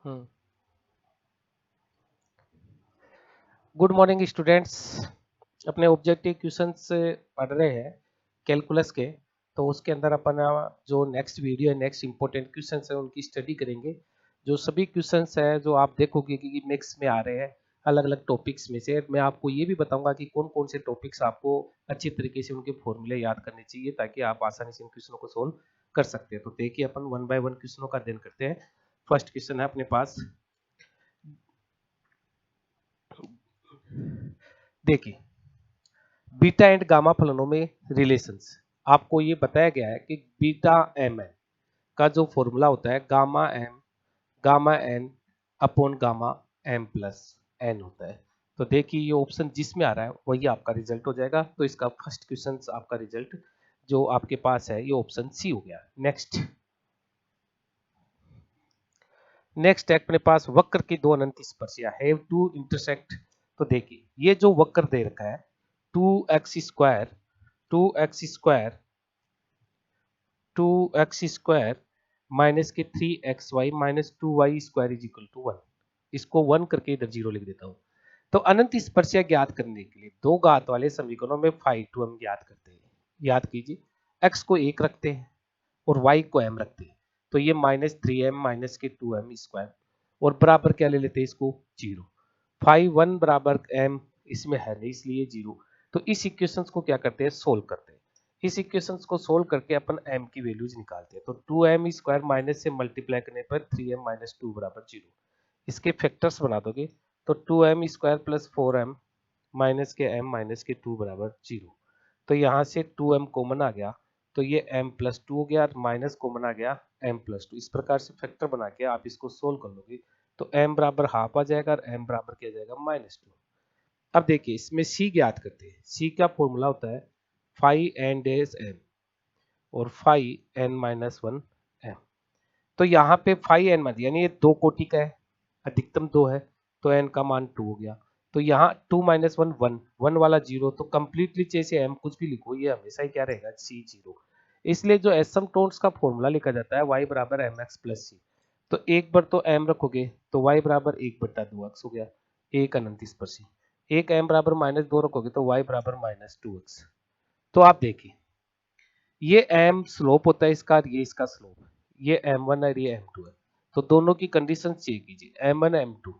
हम्म। Good morning students. अपने objective questions पढ़ रहे हैं कैलकुलस के। तो उसके अंदर अपना जो नेक्स्ट वीडियो है, नेक्स्ट इंपॉर्टेंट क्वेश्चंस है उनकी स्टडी करेंगे। जो सभी क्वेश्चंस है जो आप देखोगे कि मिक्स में आ रहे हैं अलग अलग टॉपिक्स में से। मैं आपको ये भी बताऊंगा कि कौन कौन से टॉपिक्स आपको अच्छी तरीके से उनके फॉर्मूले याद करने चाहिए ताकि आप आसानी से इन क्वेश्चनों को सोल्व कर सकते हैं। तो देखिए अपन वन बाय वन क्वेश्चनों का अध्ययन करते हैं। फर्स्ट क्वेश्चन है अपने पास, देखिए बीटा एंड गामा फलनों में रिलेशंस। आपको ये बताया गया है कि बीटा एम एन का जो फॉर्मूला होता है gamma n upon gamma m plus n होता है। तो देखिए ये ऑप्शन जिसमें आ रहा है वही आपका रिजल्ट हो जाएगा। तो इसका फर्स्ट क्वेश्चन आपका रिजल्ट जो आपके पास है ये ऑप्शन सी हो गया। नेक्स्ट नेक्स्ट है अपने पास वक्र की दो अनंत स्पर्शियां हैव टू इंटरसेक्ट। तो देखिए ये जो वक्र दे रखा है two x square two x square minus k 3xy minus 2y square is equal to 1। इसको 1 करके इधर 0 लिख देता हूं। तो अनंत स्पर्शिया ज्ञात करने के लिए दो घात वाले समीकरणों में फाई टू हम ज्ञात करते हैं। याद कीजिए x को 1 रखते हैं और y को m रखते हैं। तो ये माइनस 3m माइनस के 2m स्क्वायर और बराबर क्या ले लेते हैं इसको 0। फाइव 1 बराबर m इसमें है नहीं इसलिए 0। तो इस इक्वेशंस को क्या करते हैं सोल्व करते हैं। इस इक्वेशंस को सोल्व करके अपन m की वैल्यूज निकालते हैं। तो 2m स्क्वायर माइनस से मल्टीप्लाई करने पर 3m माइनस 2 बराबर 0। इसके फैक्टर्स बना दोगे तो 2m square plus 4m minus के m माइनस के 2 बराबर 0। तो यहाँ से 2m कॉमन आ गया तो ये m प्लस 2 हो गया, माइनस कॉमन आ गया m प्लस 2। इस प्रकार से फैक्टर बना के आप इसको सोल्व कर लोगे तो m बराबर हाफ आ जाएगा और m बराबर क्या जाएगा -2। अब देखिए इसमें c ज्ञात करते हैं। c का फॉर्मूला होता है फाइव एन डेज m और फाइव n माइनस 1 m। तो यहाँ पे फाइव एन मत यानी ये दो कोटि का है, अधिकतम दो है तो n का मान 2 हो गया। तो यहाँ 2 माइनस 1 1 1 वाला 0। तो कंप्लीटली जैसे m कुछ भी लिखो ये हमेशा ही क्या रहेगा c 0। इसलिए जो एसिम्पटोट्स का फॉर्मूला लिखा जाता है y बराबर एम एक्स प्लस सी। तो एक बार तो m रखोगे तो y बराबर 1/2x हो गया एक अनंत स्पर्शी। एक m बराबर -2 रखोगे तो y बराबर -2x। तो आप देखिए ये m स्लोप होता है इसका और ये इसका स्लोप है। ये m1 और ये m2 है। तो दोनों की कंडीशन चेक कीजिए m1 m2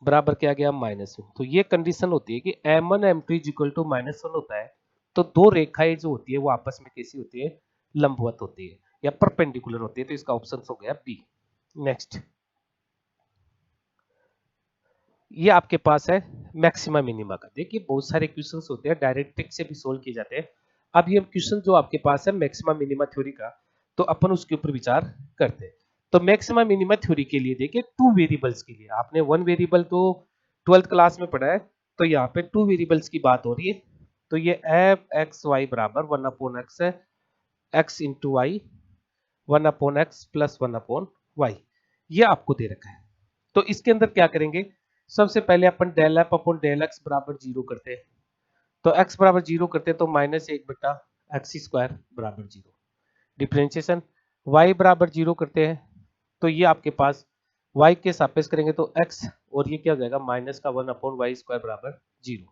बराबर क्या गया -1। तो ये कंडीशन होती है कि m1 m2 is equal to -1 होता है। तो दो रेखाएं जो होती है वो आपस में कैसी होती है लंबवत होती है या परपेंडिकुलर होती है। तो इसका ऑप्शन हो गया बी। नेक्स्ट ये आपके पास है मैक्सिमा मिनिमा का। देखिए बहुत सारे क्वेश्चंस होते हैं डायरेक्ट ट्रिक से भी सोल्व किए जाते हैं। अब ये क्वेश्चन जो आपके पास है मैक्सिमा मिनिमा थ्योरी का तो अपन उसके ऊपर विचार करते हैं। तो मैक्सिमा मिनिमा थ्योरी के लिए देखिए टू वेरिएबल्स के लिए आपने वन वेरिएबल तो 12th क्लास में पढ़ा है। तो यहाँ पे टू वेरिएबल्स की बात हो रही है। तो ये एफ एक्स वाई बराबर 1/x है x into Y 1/x plus 1/y ये आपको दे रखा है। तो इसके अंदर क्या करेंगे सबसे पहले अपन del F upon del X बराबर 0 करते हैं। तो x बराबर 0 करते हैं तो -1/x² बराबर 0। डिफरेंशिएशन y बराबर 0 करते हैं तो ये आपके पास y के सापेक्ष करेंगे तो x और ये क्या हो जाएगा माइनस का 1/y² बराबर 0।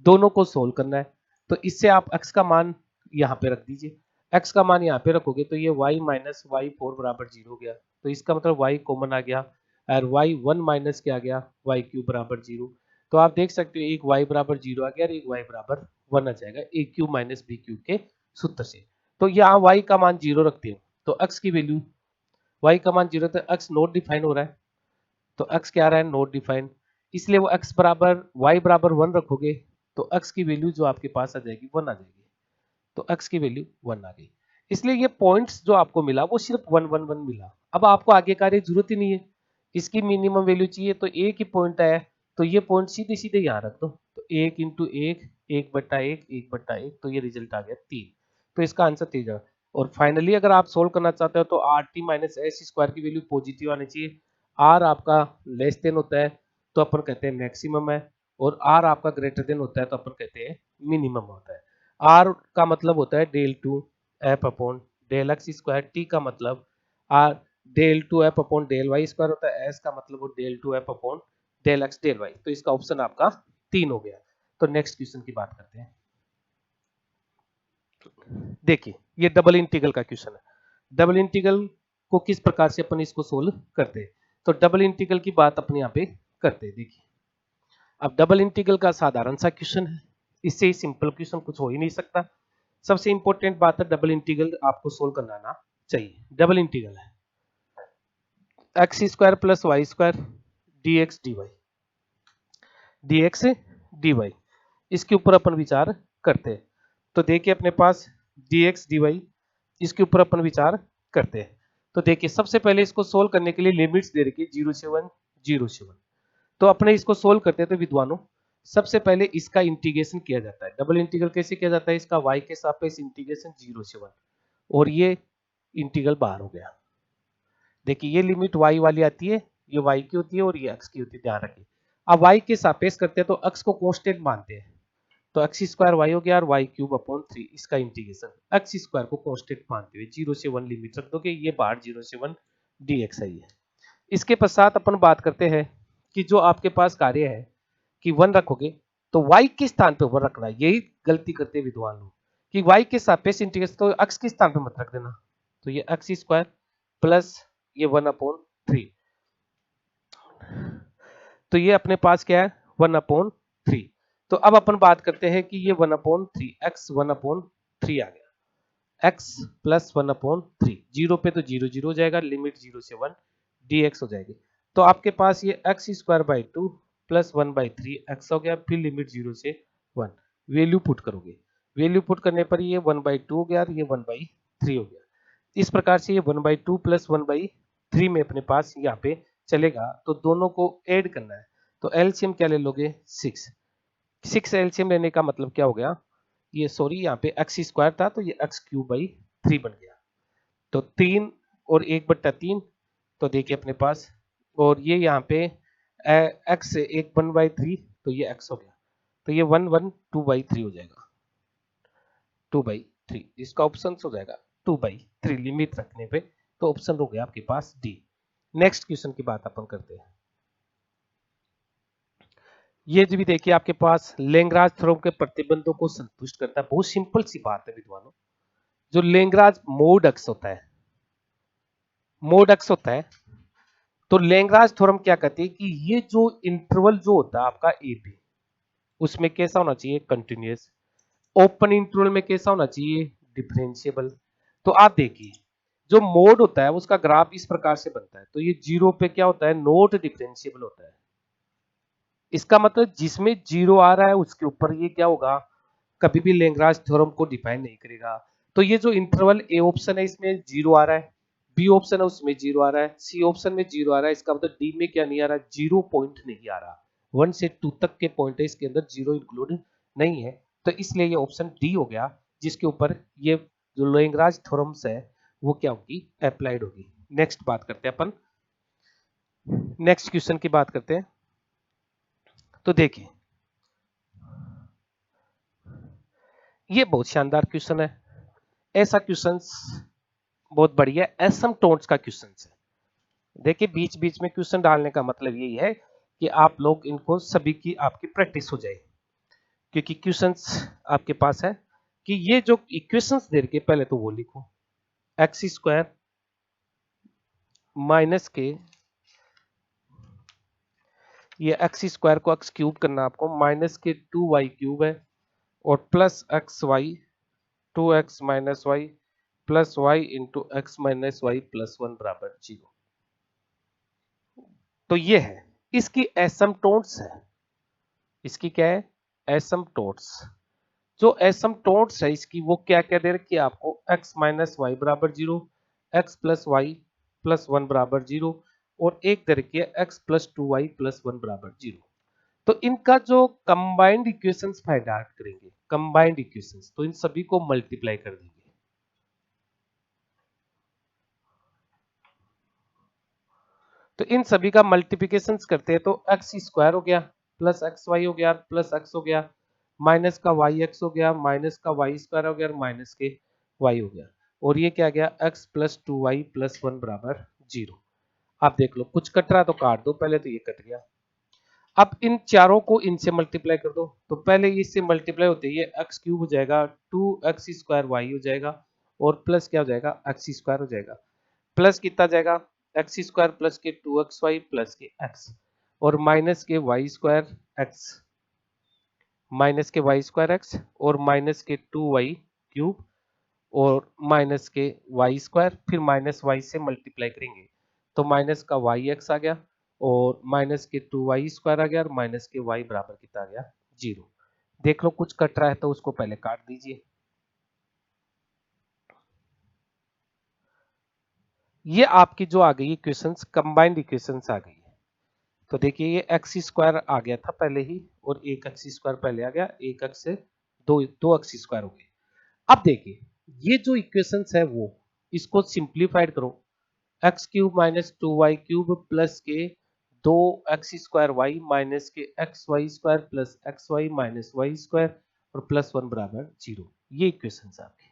दोनों को सोल्व करना है। तो इससे आप x का मान यहाँ पे रख दीजिए। x का मान यहाँ पे रखोगे तो ये y माइनस y4 बराबर 0 हो गया। तो इसका मतलब y कॉमन आ गया और y1 माइनस क्या आ गया y3 बराबर 0। तो आप देख सकते हो एक y बराबर 0 आ गया और एक y बराबर 1 आ जाएगा ए क्यू माइनस बी क्यू के सूत्र से। तो यहाँ y का मान 0 रखते हैं तो x की वैल्यू y का मान 0 तो x नॉट डिफाइन हो रहा है। तो x क्या आ रहा है नॉट डिफाइन। इसलिए वो x बराबर y बराबर 1 रखोगे तो x की वैल्यू जो आपके पास आ जाएगी 1 आ जाएगी। तो x की वैल्यू 1 आ गई। इसलिए ये पॉइंट्स जो आपको मिला वो सिर्फ 1 1 1 मिला। अब आपको आगे कार्य की जरूरत ही नहीं है। इसकी मिनिमम वैल्यू चाहिए तो एक ही पॉइंट आया तो ये पॉइंट सीधे सीधे यहाँ रख दो। तो 1 इंटू 1 1/1 1/1 तो ये रिजल्ट आ गया 3। तो इसका आंसर 3 है। और फाइनली अगर आप सोल्व करना चाहते हो तो R T minus S square की वैल्यू पॉजिटिव आनी चाहिए। आर आपका लेस देन होता है तो अपन कहते हैं मैक्सिमम है और आर आपका ग्रेटर देन होता है तो अपन कहते हैं मिनिमम होता है। आर का मतलब होता है del two f upon del x square. T का मतलब r del two f upon del y square होता है, एस का मतलब वो del two f upon del x del y. तो इसका ऑप्शन आपका 3 हो गया। तो नेक्स्ट क्वेश्चन की बात करते हैं। देखिए ये डबल इंटीग्रल का क्वेश्चन है। डबल इंटीग्रल को किस प्रकार से अपन इसको सोल्व करते हैं, तो डबल इंटीग्रल की बात अपन यहाँ पे करते हैं। देखिए अब डबल इंटीग्रल का साधारण सा क्वेश्चन है, इससे ही सिंपल क्वेश्चन कुछ हो ही नहीं सकता। सबसे इंपॉर्टेंट बात है डबल इंटीग्रल आपको सोल्व करना आना चाहिए। डबल इंटीग्रल है x square plus y square d x d y, d x d y, इसके ऊपर अपन विचार करते हैं। तो देखिए अपने पास डी एक्स डी वाई, इसके ऊपर अपन विचार करते हैं। तो देखिए सबसे पहले इसको सोल्व करने के लिए लिमिट्स दे रखी है 0 से 1, 0 से 1। तो अपने इसको सोल्व करते हैं। तो विद्वानों सबसे पहले इसका इंटीग्रेशन किया जाता है। डबल इंटीग्रल कैसे किया जाता है, इसका y के सापेक्ष इंटीग्रेशन 0 से 1, और ये इंटीग्रल बाहर हो गया। देखिए ये लिमिट y वाली आती है, ये y की होती है और ये x की होती है, ध्यान रखिए। अब y के सापेक्ष करते हैं तो x को कांस्टेंट मानते हैं, तो एक्स स्क्वायर वाई हो गया और वाई क्यूब अपॉन 3, इसका इंटीग्रेशन एक्स स्क्वायर को कांस्टेंट मानते हुए 0 से 1 लिमिट रख दोगे, ये बाहर 0 से 1 dx है ये। इसके पश्चात अपन बात करते हैं कि जो आपके पास कार्य है कि 1 रखोगे तो y के स्थान पे 1 रखना है। यही गलती करते हैं विद्वान लोग कि y के सापेक्ष इंटीग्रेशन, तो x के स्थान पे मत रख देना। तो ये एक्स स्क्वायर प्लस ये 1 अपॉन 3, तो ये अपने पास क्या है 1 अपॉन 3। तो अब अपन बात करते हैं कि ये 1 अपॉन 3 एक्स 1 अपॉन 3 आ गया, x प्लस 1 अपॉन 3, जीरो पे तो जीरो जीरो हो जाएगा, लिमिट 0 से 1 dx हो जाएगी। तो आपके पास ये x square by 2 plus 1 by 3 x हो गया, फिर लिमिट 0 से 1, वैल्यू पुट करोगे, वैल्यू पुट करने पर ये 1 बाई 2 हो गया और ये 1 बाई 3 हो गया। इस प्रकार से ये 1 बाई 2 प्लस 1 बाई 3 में अपने पास यहाँ पे चलेगा, तो दोनों को ऐड करना है। तो एलसीएम क्या ले लोगे 6, 6 एलसीएम लेने का मतलब क्या हो गया, ये सॉरी यहाँ पे एक्स स्क्वायर था तो ये एक्स क्यूब बाई 3 बन गया। तो 3 और 1/3, तो देखिए अपने पास, और ये यहाँ पे एक्स 1/3, तो ये एक्स हो गया, तो ये 2/3 हो जाएगा, 2/3 इसका ऑप्शन हो जाएगा 2/3 लिमिट रखने पे। तो ऑप्शन हो गया आपके पास डी। नेक्स्ट क्वेश्चन की बात अपन करते हैं। ये भी देखिए आपके पास लेंग्राज थ्योरम के प्रतिबंधों को संतुष्ट करता है। बहुत सिंपल सी बात है विद्वानों, जो लेंग्राज मोड अक्स होता है, मोड अक्स होता है, तो लेंग्राज थ्योरम क्या कहती है कि ये जो इंटरवल जो होता है आपका ए बी, उसमें कैसा होना चाहिए कंटिन्यूअस, ओपन इंटरवल में कैसा होना चाहिए डिफरेंशिएबल। तो आप देखिए जो मोड होता है उसका ग्राफ इस प्रकार से बनता है, तो ये जीरो पे क्या होता है नॉट डिफरेंशिएबल होता है। इसका मतलब जिसमें जीरो आ रहा है उसके ऊपर ये क्या होगा, कभी भी लेंग्राज थ्योरम को डिफाइन नहीं करेगा। तो ये जो इंटरवल ए ऑप्शन है इसमें जीरो आ रहा है, बी ऑप्शन है उसमें जीरो आ रहा है, सी ऑप्शन में जीरो आ रहा है, इसका मतलब डी में क्या नहीं आ रहा, जीरो पॉइंट नहीं आ रहा। 1 से 2 तक के पॉइंट है इसके अंदर जीरो इंक्लूड नहीं है, तो इसलिए ये ऑप्शन डी हो गया, जिसके ऊपर ये जो लेंग्राज थ्योरम्स है वो क्या होगी अप्लाइड होगी। नेक्स्ट बात करते हैं अपन, नेक्स्ट क्वेश्चन की बात करते हैं। तो देखिए ये बहुत शानदार क्वेश्चन है, ऐसा क्वेश्चन बहुत बढ़िया एसिम्प्टोट्स का क्वेश्चन है। देखिए बीच बीच में क्वेश्चन डालने का मतलब यही है कि आप लोग इनको सभी की आपकी प्रैक्टिस हो जाए, क्योंकि क्वेश्चंस आपके पास है कि ये जो इक्वेशंस दे के पहले तो वो लिखो, एक्स स्क्वायर माइनस के, ये एक्स स्क्वायर को एक्स क्यूब करना आपको, माइनस के 2y क्यूब है और plus x y 2x minus y plus y into x minus y plus 1 बराबर 0। तो ये है इसकी एसिम्प्टोट्स है, इसकी क्या है एसिम्प्टोट्स। जो एसिम्प्टोट्स है इसकी वो क्या क्या दे रखी है आपको, x माइनस वाई बराबर 0, x प्लस वाई प्लस 1 बराबर 0, और एक दे रखी है x प्लस 2y प्लस 1 बराबर 0। तो इनका जो कंबाइंड इक्वेशंस फाइंड आउट करेंगे, कंबाइंड इक्वेशंस, तो इन सभी को मल्टीप्लाई कर देंगे। तो इन सभी का मल्टीप्लिकेशन करते हैं तो एक्स स्क्वायर हो गया प्लस एक्स वाई हो गया प्लस एक्स हो गया, माइनस का वाई एक्स हो गया माइनस का वाई स्क्वायर हो गया माइनस के वाई हो गया, और ये क्या गया एक्स प्लस 2y प्लस 1 बराबर 0। आप देख लो कुछ कट रहा तो काट दो, पहले तो ये कट गया। अब इन चारों को इनसे मल्टीप्लाई कर दो, तो पहले इससे मल्टीप्लाई होते ही ये एक्स क्यूब हो जाएगा, 2x² वाई हो जाएगा, और प्लस क्या हो जाएगा, x² हो जाएगा। प्लस कितना जाएगा, x² प्लस के 2xy प्लस के x, और माइनस के y² x, माइनस के y² x, और माइनस के 2y³ और माइनस के y², फिर माइनस y से मल्टीप्लाई करेंगे तो माइनस का yx आ गया, और माइनस के 2y² आ गया, और माइनस के y बराबर कितना आ गया, 0। देख लो कुछ कट रहा है तो उसको पहले काट दीजिए। ये आपकी जो आ गई इक्वेशंस, कंबाइंड इक्वेशंस आ गई। तो देखिए ये x² आ गया था पहले ही, और एक x² पहले आ गया, एक x से दो x² हो गए। अब देखिए ये जो इक्वेशंस है वो, इसको सिंप्लीफाइड करो, x³ माइनस 2y³ प्लस के 2x² माइनस के xy² plus xy minus y² और प्लस 1 बराबर 0। ये इक्वेशंस आपके।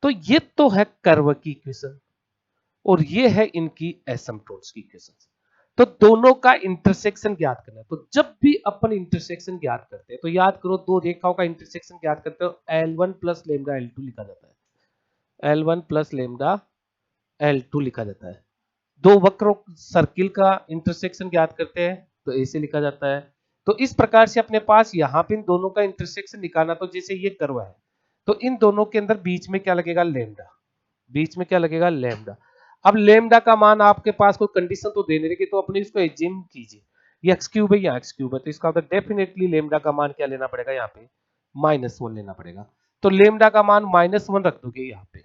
तो ये तो है कर्व की इक्वेशन, और ये है इनकी एसिम्प्टोट्स की इक्वेशंस। तो दोनों का इंटरसेक्शन ज्ञात करना है। तो जब भी अपन इंटरसेक्शन ज्ञात करते हैं तो याद करो, दो रेखाओं का इंटरसेक्शन ज्ञात करते हो L1 प्लस लेमडा L2 लिखा जाता है। L1 प्लस लेमडा L2 लिखा जाता है। दो वक्रों सर्किल का इंटरसेक्शन ज्ञात करते हैं तो ऐसे लिखा जाता है। तो इस प्रकार से अपने पास यहाँ पे इन दोनों का इंटरसेक्शन निकालना, तो जैसे ये कर्व है तो इन दोनों के अंदर बीच में क्या लगेगा, लेमडा। बीच में क्या लगेगा, लेमडा। अब लेमडा का मान आपके पास कोई कंडीशन तो देने रही, तो अपने इसको एज्यूम कीजिए। ये x³ है, यहाँ x³ है, तो इसका मतलब डेफिनेटली लेमडा का मान क्या लेना पड़ेगा, यहाँ पे -1 लेना पड़ेगा। तो लेमडा का मान -1 रख दोगे यहाँ पे,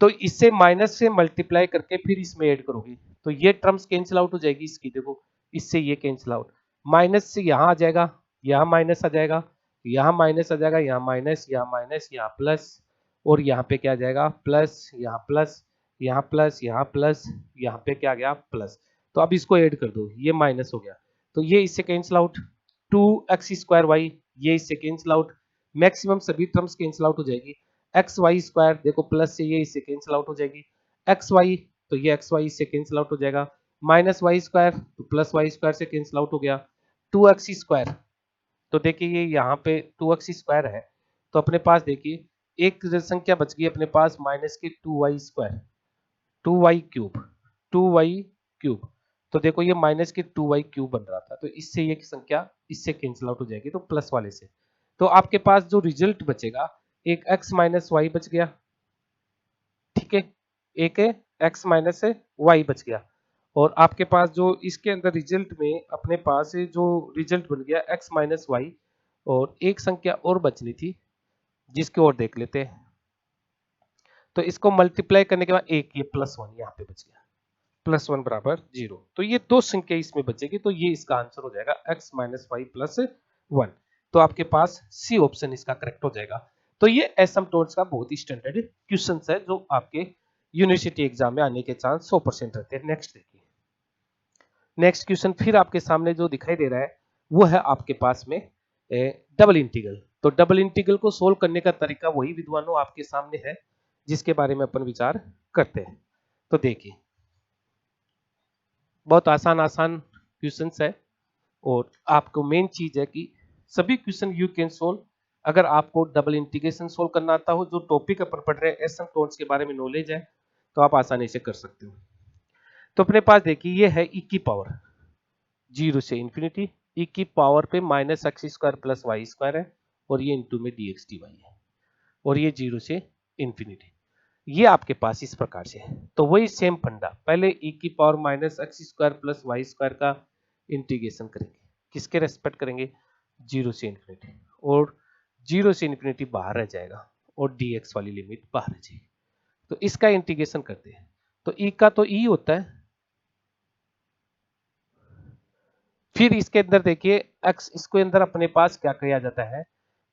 तो इससे माइनस से मल्टीप्लाई करके फिर इसमें ऐड करोगे तो ये टर्म्स कैंसिल आउट हो जाएगी इसकी। देखो इससे ये कैंसिल आउट, माइनस से यहाँ आ जाएगा, यहाँ माइनस आ जाएगा, यहाँ माइनस आ जाएगा, यहाँ माइनस, यहाँ माइनस, यहाँ प्लस, और यहाँ पे क्या आ जाएगा, प्लस, यहाँ प्लस, यहाँ प्लस, यहाँ प्लस, यहाँ पे क्या आ गया, प्लस। तो अब इसको ऐड कर दो, ये माइनस हो गया तो ये इससे कैंसिल आउट, 2x² ये इससे कैंसिल आउट, मैक्सिमम सभी टर्म्स कैंसिल आउट हो जाएगी। XY² देखो प्लस से ये इससे कैंसिल आउट हो जाएगी, XY तो ये XY इससे कैंसिल आउट हो जाएगा, -y² तो प्लस y² से कैंसिल आउट हो गया, 2x² तो देखिए ये यहाँ पे 2x² है, तो अपने पास देखिए एक संख्या बच गई अपने पास माइनस के 2y², 2y³ 2y³ तो देखो ये माइनस के 2y³ बन रहा था, तो इससे ये संख्या इससे कैंसिल आउट हो जाएगी, तो प्लस वाले से। तो आपके पास जो रिजल्ट बचेगा, एक x माइनस वाई बच गया, ठीक है, एक x माइनस वाई बच गया, और आपके पास जो इसके अंदर रिजल्ट में अपने पास जो रिजल्ट बन गया x माइनस वाई, और एक संख्या और बचनी थी जिसकी ओर देख लेते हैं। तो इसको मल्टीप्लाई करने के बाद एक ये +1 यहाँ पे बच गया, +1 बराबर 0। तो ये दो संख्या इसमें बचेगी, तो ये इसका आंसर हो जाएगा x माइनस वाई प्लस 1। तो आपके पास सी ऑप्शन इसका करेक्ट हो जाएगा। तो ये एसिम्प्टोट्स का बहुत ही स्टैंडर्ड क्वेश्चन है जो आपके यूनिवर्सिटी एग्जाम में आने के चांस 100% रहते हैं। नेक्स्ट देखिए, नेक्स्ट क्वेश्चन फिर आपके सामने जो दिखाई दे रहा है वो है आपके पास में डबल इंटीग्रल। तो डबल इंटीग्रल को सोल्व करने का तरीका वही विद्वानों आपके सामने है जिसके बारे में अपन विचार करते हैं। तो देखिए बहुत आसान आसान क्वेश्चंस है, और आपको मेन चीज है कि सभी क्वेश्चन यू कैन सोल्व। अगर आपको डबल इंटीग्रेशन सोल्व करना आता हो, जो टॉपिक अपन पढ़ रहे हैं एसिम्प्टोट्स के बारे में नॉलेज है, तो आप आसानी से कर सकते हो। तो अपने पास देखिए ये है e की पावर 0 से इंफिनिटी, e की पावर पे -x² प्लस y² है, और ये इंटू में dx dy है, और ये 0 से इंफिनिटी। ये आपके पास इस प्रकार से है। तो वही सेम फंडा, पहले e की पावर -x² प्लस y² का इंटीग्रेशन करेंगे, किसके रेस्पेक्ट करेंगे, 0 से इंफिनिटी, और 0 से इंफिनिटी बाहर रह जाएगा और dx वाली लिमिट बाहर रह जाएगी। तो इसका इंटीग्रेशन करते हैं, तो e का तो e होता है, फिर इसके अंदर देखिए x, इसके अंदर अपने पास क्या किया जाता है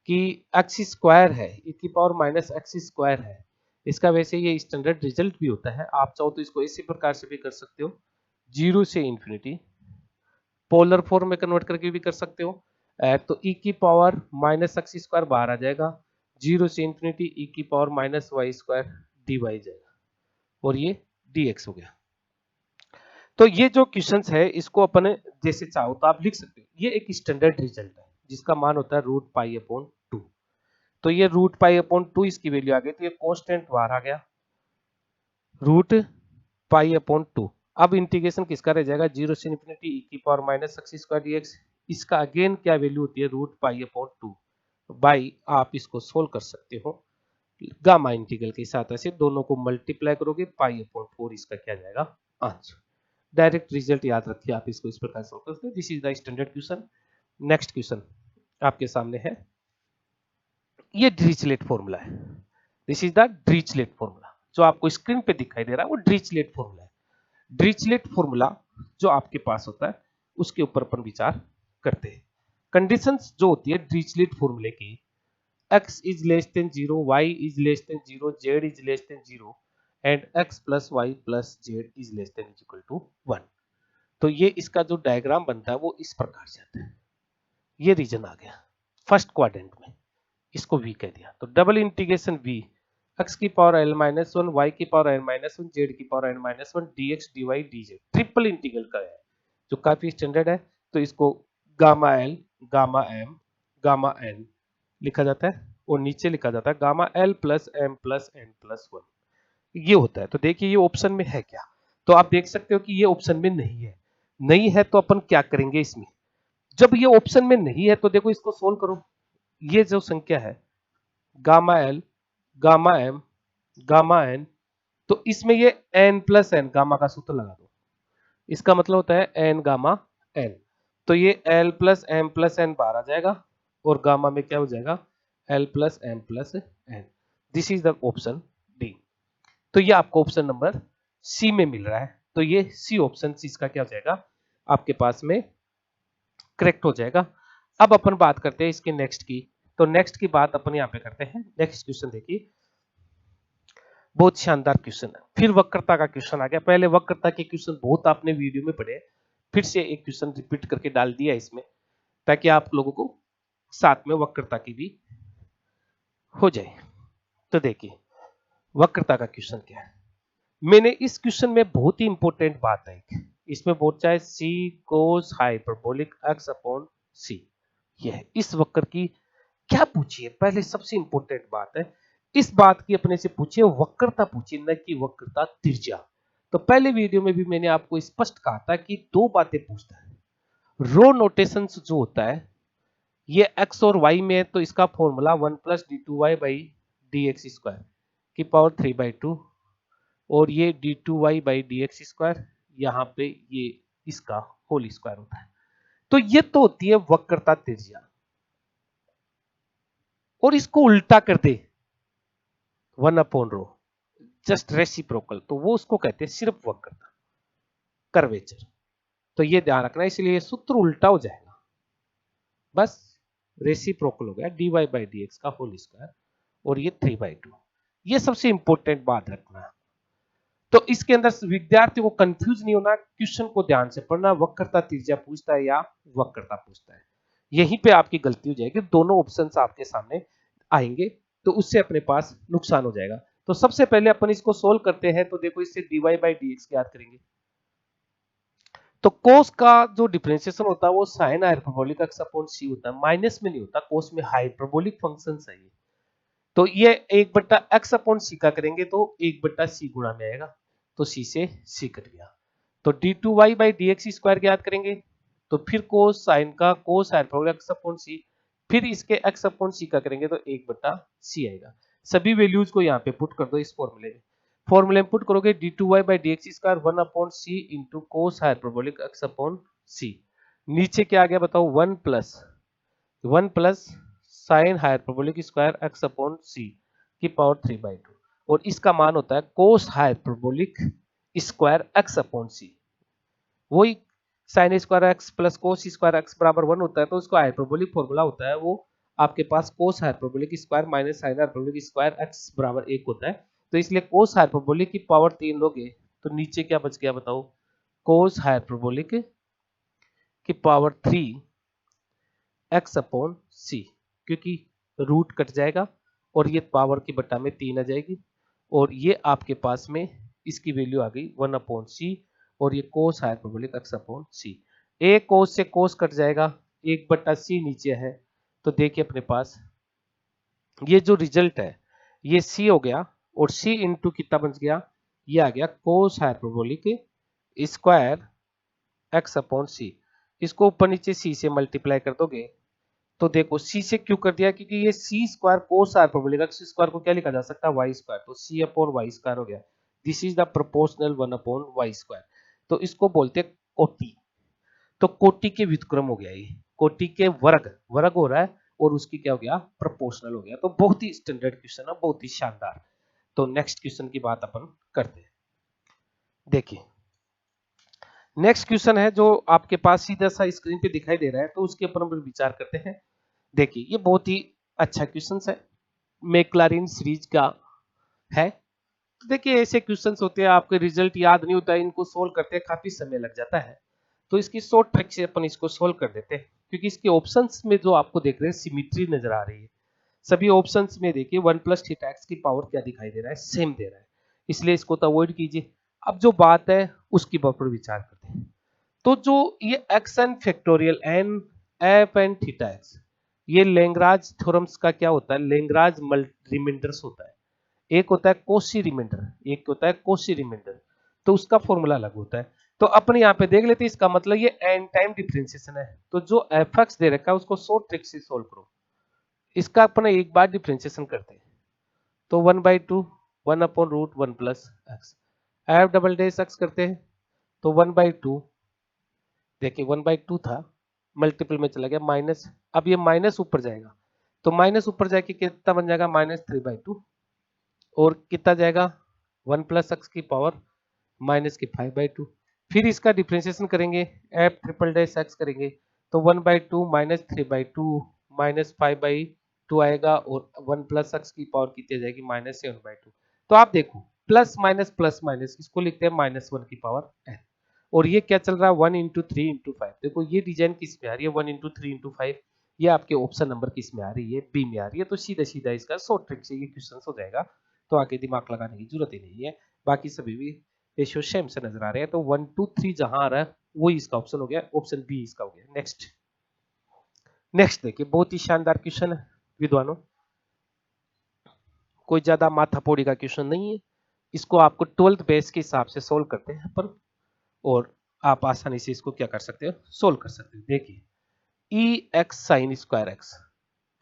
कि x² है, e की पावर -x² है, इसका वैसे ये स्टैंडर्ड रिजल्ट भी होता है। आप चाहो तो इसको इसी प्रकार से भी कर सकते हो, 0 से इंफिनिटी, पोलर फॉर्म में कन्वर्ट करके भी कर सकते हो। तो e की पावर -x² बाहर आ जाएगा, 0 से इंफिनिटी e की पावर -y² dy जाएगा, और ये dx हो गया। तो ये जो क्वेश्चंस है इसको अपन जैसे चाहो तो आप लिख सकते हो। ये एक स्टैंडर्ड रिजल्ट है जिसका मान होता है √π/2। तो ये √π/2 इसकी वैल्यू आ गई, तो ये कांस्टेंट बाहर आ गया √π/2। अब इंटीग्रेशन किसका रह जाएगा, 0 से इंफिनिटी e⁻x² dx। इसका अगेन क्या वैल्यू होती है √π/2 बाई, आप इसको सोल्व कर सकते हो गामा इंटीग्रल की सहायता से, दोनों को मल्टीप्लाई करोगे π/4 इसका क्या जाएगा आंसर। डायरेक्ट रिजल्ट याद रखिए, आप इसको इस प्रकार सोल्व करते हैं। This is the standard question. Next question आपके सामने है, ये ड्रिचलेट फॉर्मूला है। This is the Dirichlet formula, जो आपको स्क्रीन पे दिखाई दे रहा है वो ड्रिचलेट फॉर्मूला है। ड्रिचलेट फॉर्मूला जो आपके पास होता है उसके ऊपर अपन विचार करते हैं। कंडीशंस जो होती है ड्रिचलेट फॉर्मूले की, x is less than 0, y is less than 0, z is less than 0 and x plus y plus z is less than equal to 1। तो ये इसका जो डायग्राम बनता है वो इस प्रकार से आता है। ये रीजन आ गया फर्स्ट क्वाड्रेंट में, इसको v कह दिया। तो डबल इंटीग्रेशन v x की पावर l माइनस 1, y की पावर n माइनस 1, z की power n minus 1 dx dy dz triple integral का है जो काफी स्टैंडर्ड है। तो इसको gamma l gamma m gamma n लिखा जाता है और नीचे लिखा जाता है gamma l plus m plus n plus 1, ये होता है। तो देखिए ये ऑप्शन में है क्या, तो आप देख सकते हो कि ये ऑप्शन में नहीं है। नहीं है तो अपन क्या करेंगे इसमें, जब ये ऑप्शन में नहीं है तो देखो इसको सोल्व करो। ये जो संख्या है gamma l gamma m gamma n, तो इसमें ये n प्लस n गामा का सूत्र लगा दो, इसका मतलब होता है n गामा n। तो ये l plus m plus n बाहर आ जाएगा और गामा में क्या हो जाएगा l plus m plus n। This is the option D. तो ये आपको ऑप्शन नंबर सी में मिल रहा है। तो ये सी ऑप्शन इसका क्या हो जाएगा आपके पास में करेक्ट हो जाएगा। अब अपन बात करते हैं इसके नेक्स्ट की। तो नेक्स्ट की बात अपन यहाँ पे करते हैं। नेक्स्ट क्वेश्चन देखिए, बहुत शानदार क्वेश्चन है। फिर वक्रता का क्वेश्चन आ गया। पहले वक्रता के क्वेश्चन बहुत आपने वीडियो में पढ़े, फिर से एक क्वेश्चन रिपीट करके डाल दिया इसमें ताकि आप लोगों को साथ में वक्रता की भी हो जाए। तो देखिए वक्रता का क्वेश्चन क्या है। मैंने इस क्वेश्चन में बहुत ही इंपॉर्टेंट बात है, इसमें बोलता है c cos hyperbolic x upon c। यह है इस वक्र की क्या पूछिए, पहले सबसे इंपॉर्टेंट बात है इस बात की अपने से पूछिए वक्रता पूछिए, न कि वक्रता त्रिज्या। तो पहले वीडियो में भी मैंने आपको स्पष्ट कहा था कि दो बातें पूछता है। रो नोटेशन जो होता है ये x और y में है तो इसका formula 1 plus d2y by D X square की पावर 3/2 और ये d2y by D X square यहाँ पे ये इसका होल स्क्वायर होता है। तो ये तो होती है वक्रता त्रिज्या, और इसको उल्टा कर दे 1/रो जस्ट रेसिप्रोकल, तो वो उसको कहते हैं सिर्फ वक्रता कर्वेचर। तो ये ध्यान रखना, इसलिए सूत्र उल्टा हो जाएगा, बस रेसिप्रोकल हो गया dy बाई डी एक्स का होल स्क्वायर और ये 3/2। ये सबसे इंपॉर्टेंट बात रखना है। तो इसके अंदर विद्यार्थी को कंफ्यूज नहीं होना, क्वेश्चन को ध्यान से पढ़ना, वक्रता त्रिज्या पूछता है या वक्रता पूछता है, यहीं पे आपकी गलती हो जाएगी। दोनों ऑप्शंस आपके सामने आएंगे तो उससे अपने पास नुकसान हो जाएगा। तो सबसे पहले अपन इसको सोल्व करते हैं। तो देखो इससे dy बाई डी एक्स याद करेंगे तो कोस का जो डिफरेंशिएशन होता है वो sine hyperbolic x upon c होता है, माइनस में नहीं होता, कोस में हाइपरबोलिक फंक्शन है ये। तो ये 1/x अपॉन c का करेंगे तो 1/c गुणा में आएगा, तो c से c कट गया। तो d2y by D X square याद करेंगे तो फिर कोस साइन का कोस हाइपरबोलिक x अपॉन c, फिर इसके x अपॉन c का करेंगे तो 1/c आएगा। सभी वैल्यूज को यहाँ पे पुट कर दो इस फॉर्मूले में पुट करोगे d2y by D X square 1/c into cos hyperbolic x upon c। नीचे क्या आ गया बताओ 1 plus sine hyperbolic square x upon c की पावर 3/2 और इसका मान होता है cos hyperbolic square x upon c। वही sine square x plus cos square x बराबर 1 होता है तो उसका हाइपरबोलिक फॉर्मूला होता है वो आपके पास cos hyperbolic square minus sine hyperbolic square x बराबर 1 होता है। तो इसलिए कोस हाइपरबोलिक की पावर 3 लोगे तो नीचे क्या बच गया बताओ, कोस हाइपरबोलिक की पावर 3 x अपॉन c, क्योंकि रूट कट जाएगा और ये पावर की बटा में 3 आ जाएगी और ये आपके पास में इसकी वैल्यू आ गई 1/c और ये कोस हाइपरबोलिक x अपॉन सी। ए कोस से कोस कट जाएगा, 1/c नीचे है, तो देखिए अपने पास ये जो रिजल्ट है ये c हो गया, और c इंटू कितना बन गया, ये आ गया कोस हाइपरबोलिक स्क्वायर x अपॉन सी। इसको ऊपर नीचे c से मल्टीप्लाई कर दोगे तो देखो c से क्यों कर दिया, क्योंकि ये c स्क्वायर कोस हाइपरबोलिक x स्क्वायर को क्या लिखा जा सकता है, y स्क्वायर, तो c अपॉन y स्क्वायर हो गया। This is the proportional 1 upon y square. तो इसको बोलते हैं कोटि। तो कोटि के व्युत्क्रम हो गया, ये कोटि के वर्ग, वर्ग हो रहा है, और उसकी क्या हो गया, प्रोपोर्शनल हो गया। तो बहुत ही स्टैंडर्ड क्वेश्चन है, बहुत ही शानदार। तो नेक्स्ट क्वेश्चन की बात अपन करते हैं। देखिए नेक्स्ट क्वेश्चन है जो आपके पास सीधा सा स्क्रीन पे दिखाई दे रहा है, तो उसके ऊपर हम विचार करते हैं। देखिए ये बहुत ही अच्छा क्वेश्चन है, मैक्लॉरिन सीरीज का है। तो देखिए ऐसे क्वेश्चंस होते हैं, आपके रिजल्ट याद नहीं होता है, इनको सोल्व करते हैं काफी समय लग जाता है। तो इसकी शॉर्ट ट्रिक से अपन इसको सोल्व कर देते हैं, क्योंकि इसके ऑप्शंस में जो आपको देख रहे हैं सिमिट्री नजर आ रही है। सभी ऑप्शंस में देखिए 1 प्लस थीटा एक्स की पावर क्या दिखाई दे रहा है, सेम दे रहा है, इसलिए इसको तो अवॉइड कीजिए। अब जो बात है उसकी पर विचार करते हैं। तो जो ये x n factorial n f n theta x, ये लेंग्राज थ्योरम्स का क्या होता है, लेंग्राज रिमाइंडर्स होता है। एक होता है कोशी रिमाइंडर, एक होता है कोशी रिमाइंडर, तो उसका फॉर्मूला अलग होता है। तो अपने यहाँ पे देख लेते हैं, इसका मतलब ये एन टाइम डिफरेंशिएशन है। तो जो एफ एक्स दे रखा है उसको शॉर्ट ट्रिक से सोल्व करो। इसका अपने एक बार डिफरेंशिएशन करते हैं, तो 1/2 1 upon root 1 plus x. F double dash x करते हैं, तो 1/2, देखिए 1/2 था, मल्टीपल में चला गया माइनस, अब ये माइनस ऊपर जाएगा, तो माइनस ऊपर जाके कितना बन जाएगा, -3/2, और कितना जाएगा 1 प्लस एक्स की पावर माइनस की 5/2। फिर इसका डिफरेंशिएशन करेंगे, एफ ट्रिपल डैश एक्स करेंगे, तो 1/2 -3/2 -5/2 आएगा, और 1 प्लस एक्स की पावर कितनी जाएगी, -7/2। तो आप देखो प्लस माइनस इसको लिखते हैं -1 की पावर n, और ये क्या चल रहा है 1 इंटू 3 इंटू 5। देखो ये डिजाइन किस में आ रही है, 1 इंटू 3 इंटू 5, ये आपके ऑप्शन नंबर किस में आ रही है, बी में आ रही है। तो सीधा सीधा इसका शॉर्ट ट्रिक से ये क्वेश्चन हो जाएगा, तो आगे दिमाग लगाने की जरूरत ही नहीं है। बाकी सभी भी रेशियो सेम से नजर आ रहे हैं, तो 1 2 3 जहां आ रहा है वही इसका ऑप्शन हो गया, ऑप्शन बी इसका हो गया। नेक्स्ट नेक्स्ट देखिए बहुत ही शानदार क्वेश्चन है विद्वानों, कोई ज्यादा माथापोड़ी का क्वेश्चन नहीं है। इसको आपको 12th बेस के हिसाब से सोल्व करते हैं पर, और आप आसानी से इसको क्या कर सकते हो, सोल्व कर सकते हो। देखिए ई एक्स साइन स्क्वायर एक्स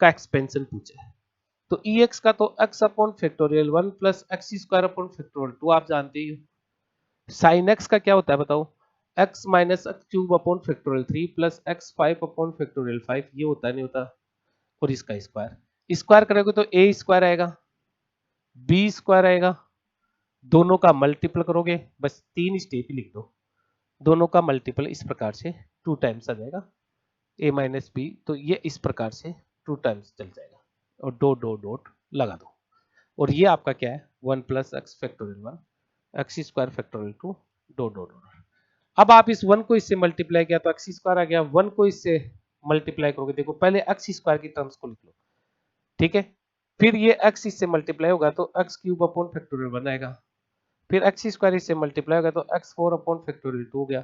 का एक्सपेंशन पूछा है, तो ई एक्स का तो x upon factorial 1 plus x square upon factorial 2 आप जानते ही हो। साइन एक्स का क्या होता है बताओ, x minus x cube upon factorial 3 plus x 5 upon factorial 5, ये होता है नहीं होता, और इसका स्क्वायर, स्क्वायर करोगे तो ए स्क्वायर आएगा, बी स्क्वायर आएगा, दोनों का मल्टीपल करोगे, बस 3 स्टेप ही लिख दो, दोनों का मल्टीपल इस प्रकार से 2 टाइम्स आ जाएगा, a माइनस बी, तो ये इस प्रकार से 2 टाइम्स चल जाएगा, और डो डो डॉट लगा दो, और ये आपका क्या है 1 plus x factorial 1 x square factorial 2 dot dot dot. अब आप इस 1 को इससे मल्टीप्लाई किया तो एक्स स्क्वायर आ गया, 1 को इससे मल्टीप्लाई करोगे, देखो पहले एक्स स्क्वायर की टर्म्स को लिख लो, ठीक है, फिर ये एक्स इससे मल्टीप्लाई होगा तो एक्स क्यूब अपॉन फैक्टोरियल 1 आएगा, फिर एक्स स्क्वायर इससे मल्टीप्लाई होगा तो एक्स 4 अपॉन फैक्टोरियल 2 हो गया।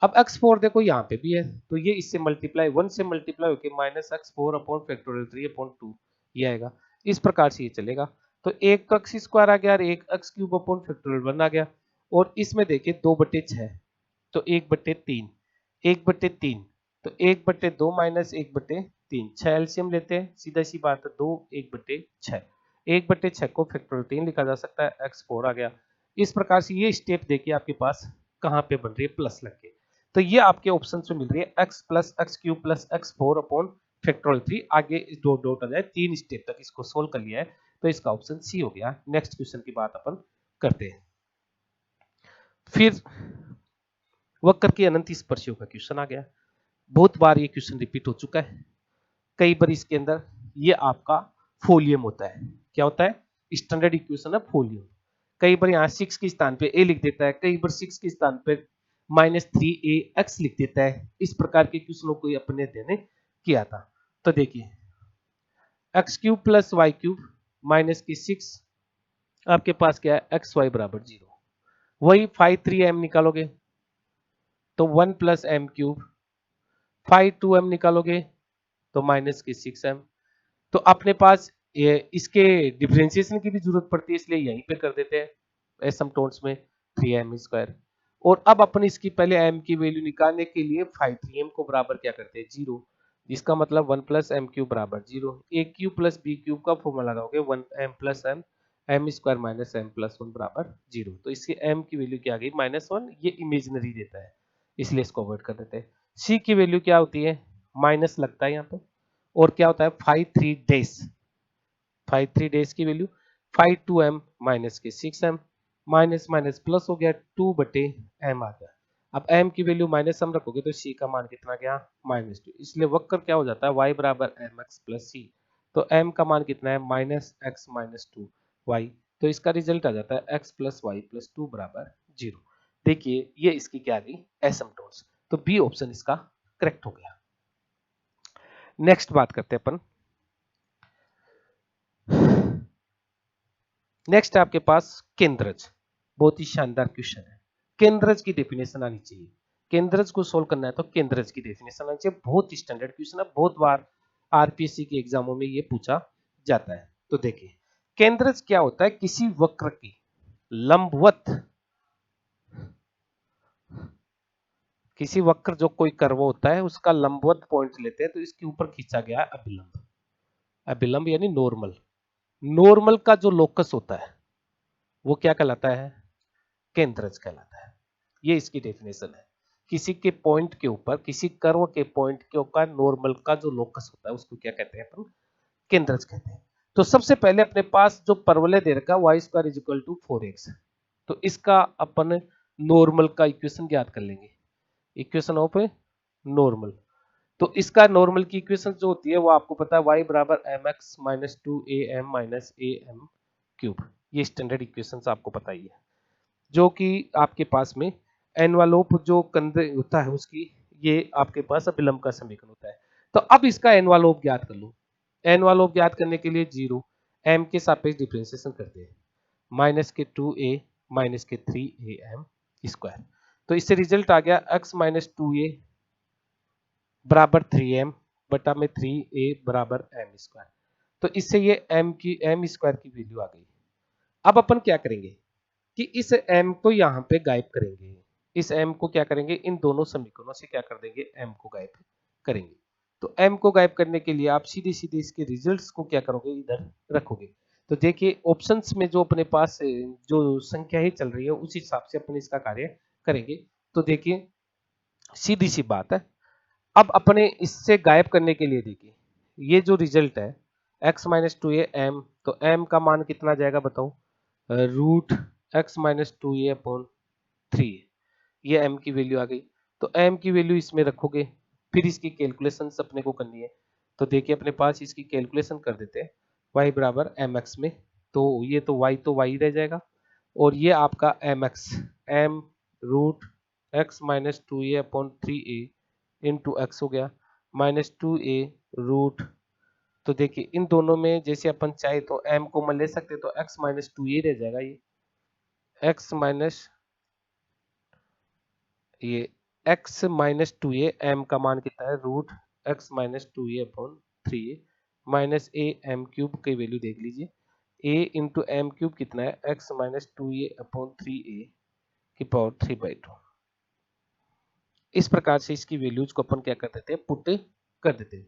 अब x4 देखो यहाँ पे भी है, तो ये इससे मल्टीप्लाई 1 से मल्टीप्लाई होकर minus x4 upon factorial 3 upon 2 ये आएगा, इस प्रकार से ये चलेगा। तो एक एक्स स्क्वायर आ गया और एक एक्स क्यूब अपॉन फैक्टोरियल 1 आ गया, और इसमें देखिए 2/6, तो 1/3, 1/3, तो 1/2 माइनस 1/3, 6 एलसीएम लेते हैं, सीधा सी बात है 2 1/6, 1/6 को फैक्टोरियल 3 लिखा जा सकता है, x4 आ गया। इस प्रकार से ये स्टेप देखिए आपके पास कहाँ पे बन रही है, प्लस लग के, तो ये आपके ऑप्शन में मिल रही है x plus x cube plus x4 upon factorial 3, आगे डॉट डॉट आ जाए, 3 स्टेप तक इसको सोल्व कर लिया है, तो इसका ऑप्शन सी हो गया। नेक्स्ट क्वेश्चन की बात अपन करते हैं। फिर वक्र की अनंत स्पर्शियों का क्वेश्चन आ गया, बहुत बार ये क्वेश्चन रिपीट हो चुका है, कई बार इसके अंदर ये आपका फोलियम होता है, क्या होता है, स्टैंडर्ड इक्वेशन है फोलियम, कई बार यहाँ 6 के स्थान पे a लिख देता है, कई बार 6 के स्थान पे -3ax लिख देता है, इस प्रकार के क्वेश्चनों को अपने अध्ययन किया था। तो देखिए x cube plus y cube minus की 6, आपके पास क्या है एक्स वाई बराबर 0, वही 5 3m निकालोगे, तो 1 प्लस एम क्यूब, 5 2m निकालोगे तो माइनस के 6m। तो अपने पास ये इसके डिफरेंशिएशन की भी जरूरत पड़ती है, इसलिए यहीं पे कर देते हैं एसिम्पटोट्स में 3m स्क्वायर। और अब अपन इसकी पहले m की वैल्यू निकालने के लिए 5 3m को बराबर क्या करते हैं 0, जिसका मतलब 1 प्लस एम क्यूब बराबर 0। ए क्यूब प्लस बी क्यूब का फॉर्मूला लगाओगे 1 m plus m square minus m plus 1 बराबर 0। तो इसकी m की वैल्यू क्या आ गई -1, ये इमेजिनरी देता है इसलिए इसको अवॉइड कर देते हैं। c की वैल्यू क्या होती है, माइनस लगता है यहाँ पे, और क्या होता है 5 3 डेज की वैल्यू 5 2m माइनस के 6m, माइनस माइनस प्लस हो गया 2 बटे m आ गया। अब m की वैल्यू माइनस हम रखोगे तो c का मान कितना गया -2, इसलिए वक्र क्या हो जाता है y बराबर mx प्लस c। तो m का मान कितना है -x-2y, तो इसका रिजल्ट आ जाता है x प्लस वाई प्लस 2 बराबर 0। देखिए ये इसकी क्या आ गई एसिम्पटोट्स, तो बी ऑप्शन इसका करेक्ट हो गया। नेक्स्ट बात करते हैं अपन, नेक्स्ट है आपके पास केंद्रज। बहुत ही शानदार क्वेश्चन है, केंद्रज की डेफिनेशन आनी चाहिए। केंद्रज को सोल्व करना है तो केंद्रज की डेफिनेशन आनी चाहिए, बहुत स्टैंडर्ड क्वेश्चन है, बहुत बार आरपीएससी के एग्जामों में ये पूछा जाता है। तो देखिए केंद्रज क्या होता है, किसी वक्र की लंबवत, किसी वक्र जो कोई कर्व होता है उसका लंबवत पॉइंट लेते हैं तो इसके ऊपर खींचा गया अभिलंब, अभिलंब यानी नॉर्मल, नॉर्मल का जो लोकस होता है वो क्या कहलाता है, केंद्रज कहलाता है। ये इसकी डेफिनेशन है, किसी के पॉइंट के ऊपर, किसी कर्व के पॉइंट के ऊपर नॉर्मल का जो लोकस होता है उसको क्या कहते हैं अपन, केंद्रज कहते हैं। तो सबसे पहले अपने पास जो परवलय दे रखा y square is equal to 4x, तो इसका अपन नॉर्मल का इक्वेशन ज्ञात कर लेंगे, इक्वेशन ऑफ नॉर्मल। तो इसका नॉर्मल की इक्वेशन जो होती है वो आपको पता है y बराबर mx minus 2am minus am cube, ये स्टैंडर्ड इक्वेशन आपको पता ही है, जो कि आपके पास में एनवलोप जो कंधे होता है उसकी, ये आपके पास अभिलंब का समीकरण होता है। तो अब इसका एनवलोप ज्ञात कर लो, एनवलोप ज्ञात करने के लिए 0 m के सापेक्ष डिफरेंशिएशन करते हैं, माइनस के 2a माइनस के 3am स्क्वायर। तो इससे रिजल्ट आ गया x माइनस 2a बराबर 3m बटा में 3a बराबर m स्क्वायर। तो इससे ये m स्क्वायर की वैल्यू आ गई। अब अपन क्या करेंगे कि इस m को यहाँ पे गायब करेंगे, इस m को क्या करेंगे, इन दोनों समीकरणों से क्या कर देंगे, m को गायब करेंगे। तो m को गायब करने के लिए आप सीधे सीधे इसके रिजल्ट्स को क्या करोगे, इधर रखोगे। तो देखिए ऑप्शंस में जो अपने पास जो संख्या ही चल रही है उस हिसाब से अपन इसका कार्य करेंगे। तो देखिए सीधी सी बात है, अब अपने इससे गायब करने के लिए देखिए ये जो रिजल्ट है x minus two a m, तो m का मान कितना जाएगा बताओ, रूट x माइनस टू ए अपॉन 3, ये m की वैल्यू आ गई। तो m की वैल्यू इसमें रखोगे, फिर इसकी कैलकुलेशन अपने को करनी है। तो देखिए अपने पास इसकी कैलकुलेशन कर देते हैं, y बराबर mx में, तो ये तो y रह जाएगा, और ये आपका mx m root x minus two ए अपॉन 3a इंटू एक्स हो गया माइनस 2a रूट। तो देखिए इन दोनों में जैसे अपन चाहे तो m को मैं ले सकते, तो x माइनस 2a रह जाएगा, ये x माइनस ये x माइनस 2a, m का मान कितना है root x minus 2a upon 3a minus a m cube की वैल्यू देख लीजिए, a इंटू एम क्यूब कितना है x minus 2a upon 3a की पावर 3/2। इस प्रकार से इसकी वैल्यूज को अपन क्या कर देते हैं, पुट कर देते हैं।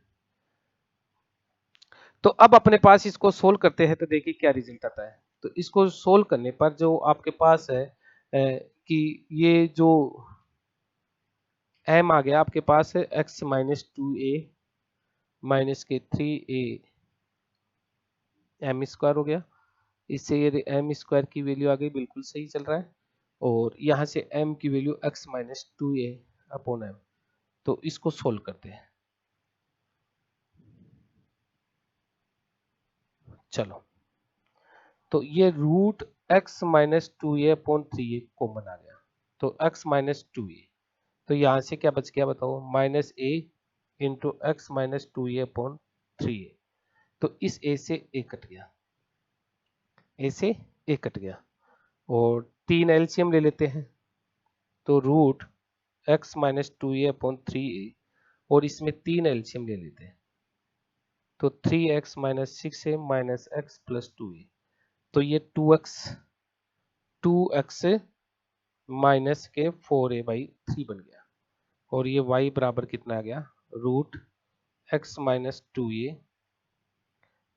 तो अब अपने पास इसको सोल्व करते हैं तो देखिए क्या रिजल्ट आता है। तो इसको सोल्व करने पर जो आपके पास है कि ये जो m आ गया आपके पास है x माइनस 2a माइनस के 3a m स्क्वायर हो गया, इससे ये m स्क्वायर की वैल्यू आ गई, बिल्कुल सही चल रहा है। और यहाँ से m की value x minus 2a upon m, तो इसको सोल्व करते हैं। चलो तो ये root x minus 2a upon 3a common आ गया, तो x माइनस 2a, तो यहाँ से क्या बच गया बताओ, minus a into x minus 2a upon 3a। तो इस a से a कट गया, a से a कट गया, और 3 एलसीएम ले लेते हैं, तो रूट x माइनस 2a/3a और इसमें 3 एलसीएम ले लेते हैं तो 3x minus 6a minus x plus 2a, तो ये 2x माइनस के 4a/3 बन गया और ये y बराबर कितना आ गया रूट x माइनस 2a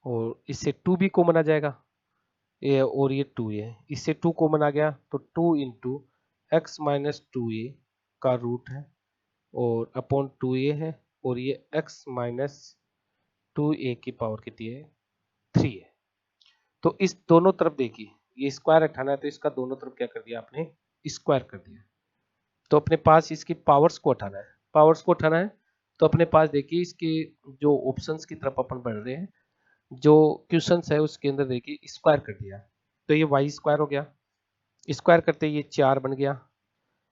और इससे 2 भी कॉमन आ जाएगा ये और ये 2a, इससे 2 कॉमन आ गया तो 2 इंटू एक्स माइनस 2a का रूट है और अपॉन 2a है और ये x माइनस 2a की पावर कितनी है 3 है। तो इस दोनों तरफ देखिए ये स्क्वायर हटाना है तो इसका दोनों तरफ क्या कर दिया आपने स्क्वायर कर दिया। तो अपने पास इसकी पावर्स को हटाना है, पावर्स को हटाना है तो अपने पास देखिए इसके जो ऑप्शंस की तरफ अपन बढ़ रहे हैं जो क्वेश्चंस है उसके अंदर देखिए स्क्वायर कर दिया तो ये वाई स्क्वायर हो गया, स्क्वायर करते ही ये 4 बन गया,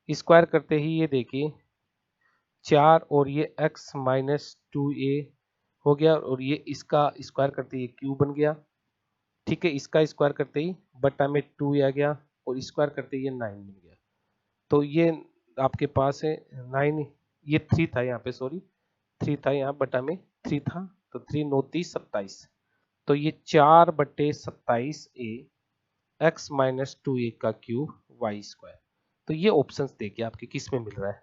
स्क्वायर करते ही ये देखिए 4 और ये x माइनस 2a हो गया और ये इसका स्क्वायर करते ही क्यूब बन गया। ठीक है, इसका स्क्वायर करते ही बटा में 2 आ गया और स्क्वायर करते ही ये 9 बन गया। तो ये आपके पास है 9, ये 3 था यहाँ पे, सॉरी 3 था यहाँ, बटा में 3 था तो 3 9 30 27, तो ये 4/27a x माइनस 2a का क्यूब वाई स्क्वायर। तो ये ऑप्शंस देखिए आपके किस में मिल रहा है,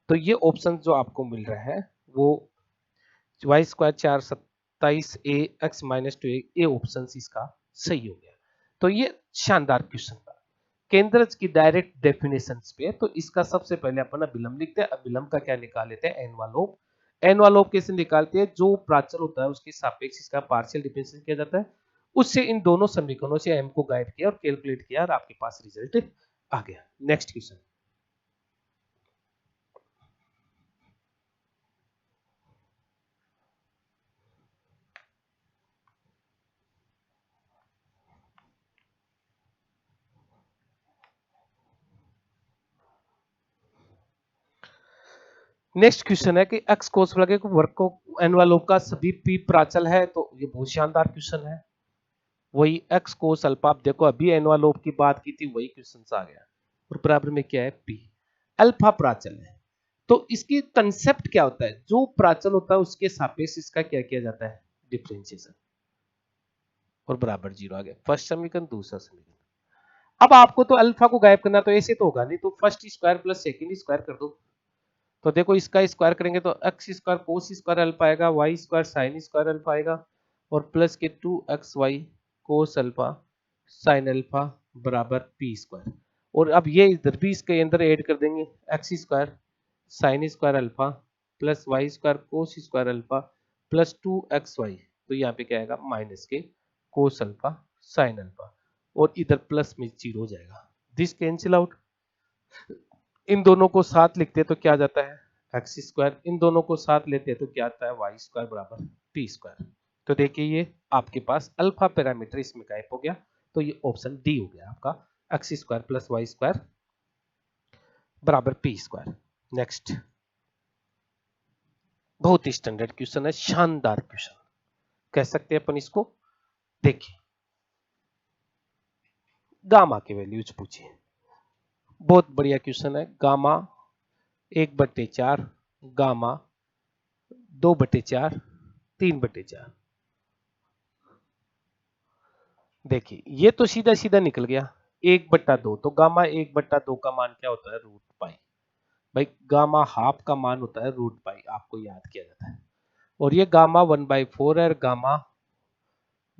तो ये ऑप्शन जो आपको मिल रहा है वो Y square 4/27a x minus 2a, ये ऑप्शन इसका सही हो गया। तो ये शानदार क्वेश्चन था केंद्र की डायरेक्ट डेफिनेशन पे। तो इसका सबसे पहले अपन अभिलंब लिखते हैं, अभिलंब का क्या निकाल लेते हैं एनवालोप। एनवालोप कैसे निकालते हैं, जो प्राचल होता है उसके सापेक्ष इसका पार्शियल डिफरेंशिएशन किया जाता है, उससे इन दोनों समीकरणों से m को गायब किया और कैलकुलेट किया और आपके पास रिजल्ट आ गया। नेक्स्ट क्वेश्चन, नेक्स्ट क्वेश्चन है कि x कोस लगे वर्ग को एनवालोप का सभी p प्राचल है, तो ये बहुत शानदार क्वेश्चन है। वही x कोस अल्फा, आप देखो अभी एनवालोप की बात की थी वही क्वेश्चन आ गया और बराबर में क्या है p, अल्फा प्राचल है। तो इसकी कंसेप्ट क्या होता है, जो प्राचल होता है उसके सापेक्ष इसका क्या किया जाता है डिफरेंशिएशन और बराबर 0 आ गया। फर्स्ट समीकरण, दूसरा समीकरण। अब आपको तो अल्फा को गायब करना, तो ऐसे तो होगा नहीं, तो first square plus second square कर दो। तो देखो इसका स्क्वायर करेंगे तो X square cos square alpha आएगा, Y square sine square alpha आएगा और प्लस के 2xy cos alpha sine alpha बराबर पी स्क्वायर। और अब ये इधर भी इसके अंदर ऐड कर देंगे, x square sine square alpha plus y square cos square alpha plus 2xy, तो यहाँ पे क्या आएगा माइनस के कोस अल्फा साइन अल्फा और इधर प्लस में 0 हो जाएगा, दिस कैंसिल आउट। इन दोनों को साथ लिखते हैं तो क्या जाता है एक्स स्क्वायर, इन दोनों को साथ लेते हैं तो क्या आता है वाई स्क्वायर बराबर पी स्क्वायर। तो देखिए ये आपके पास अल्फा पैरामीटर इसमें गायब हो गया, तो ये ऑप्शन डी हो गया आपका, x square plus y square बराबर पी स्क्वायर। नेक्स्ट, बहुत ही स्टैंडर्ड क्वेश्चन है, शानदार क्वेश्चन कह सकते हैं अपन इसको। देखिए गामा के वैल्यूज पूछिए, बहुत बढ़िया क्वेश्चन है। Gamma 1/4, gamma 2/4, 3/4। देखिए ये तो सीधा सीधा निकल गया 1/2, तो गामा 1/2 का मान क्या होता है रूट पाई। भाई गामा हाफ का मान होता है रूट पाई, आपको याद किया जाता है। और ये गामा 1/4 है और गामा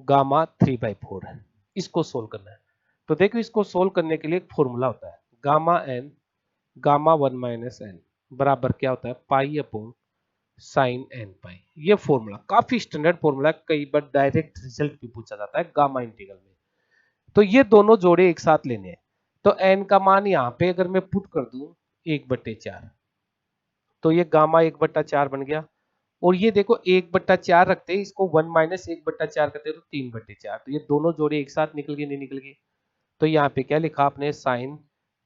गामा 3/4 है। इसको सोल्व करना है तो देखो इसको सोल्व करने के लिए एक फॉर्मूला होता है, gamma n gamma 1 minus n बराबर क्या होता है pi upon sine n pi. ये फॉर्मूला काफी स्टैंडर्ड फॉर्मूला है, कई बार डायरेक्ट रिजल्ट भी पूछा जाता है गामा इंटीग्रल में। तो ये दोनों जोड़े एक साथ लेने हैं, तो एन का मान यहाँ पे अगर मैं पुट कर दूं 1/4, तो ये गामा 1/4 बन गया। और ये देखो 1/4 रखते हैं, इसको 1 माइनस 1/4 करते हैं तो 3/4, तो ये दोनों जोड़े एक साथ निकल गए, नहीं निकल गए। तो यहाँ पे क्या लिखा आपने साइन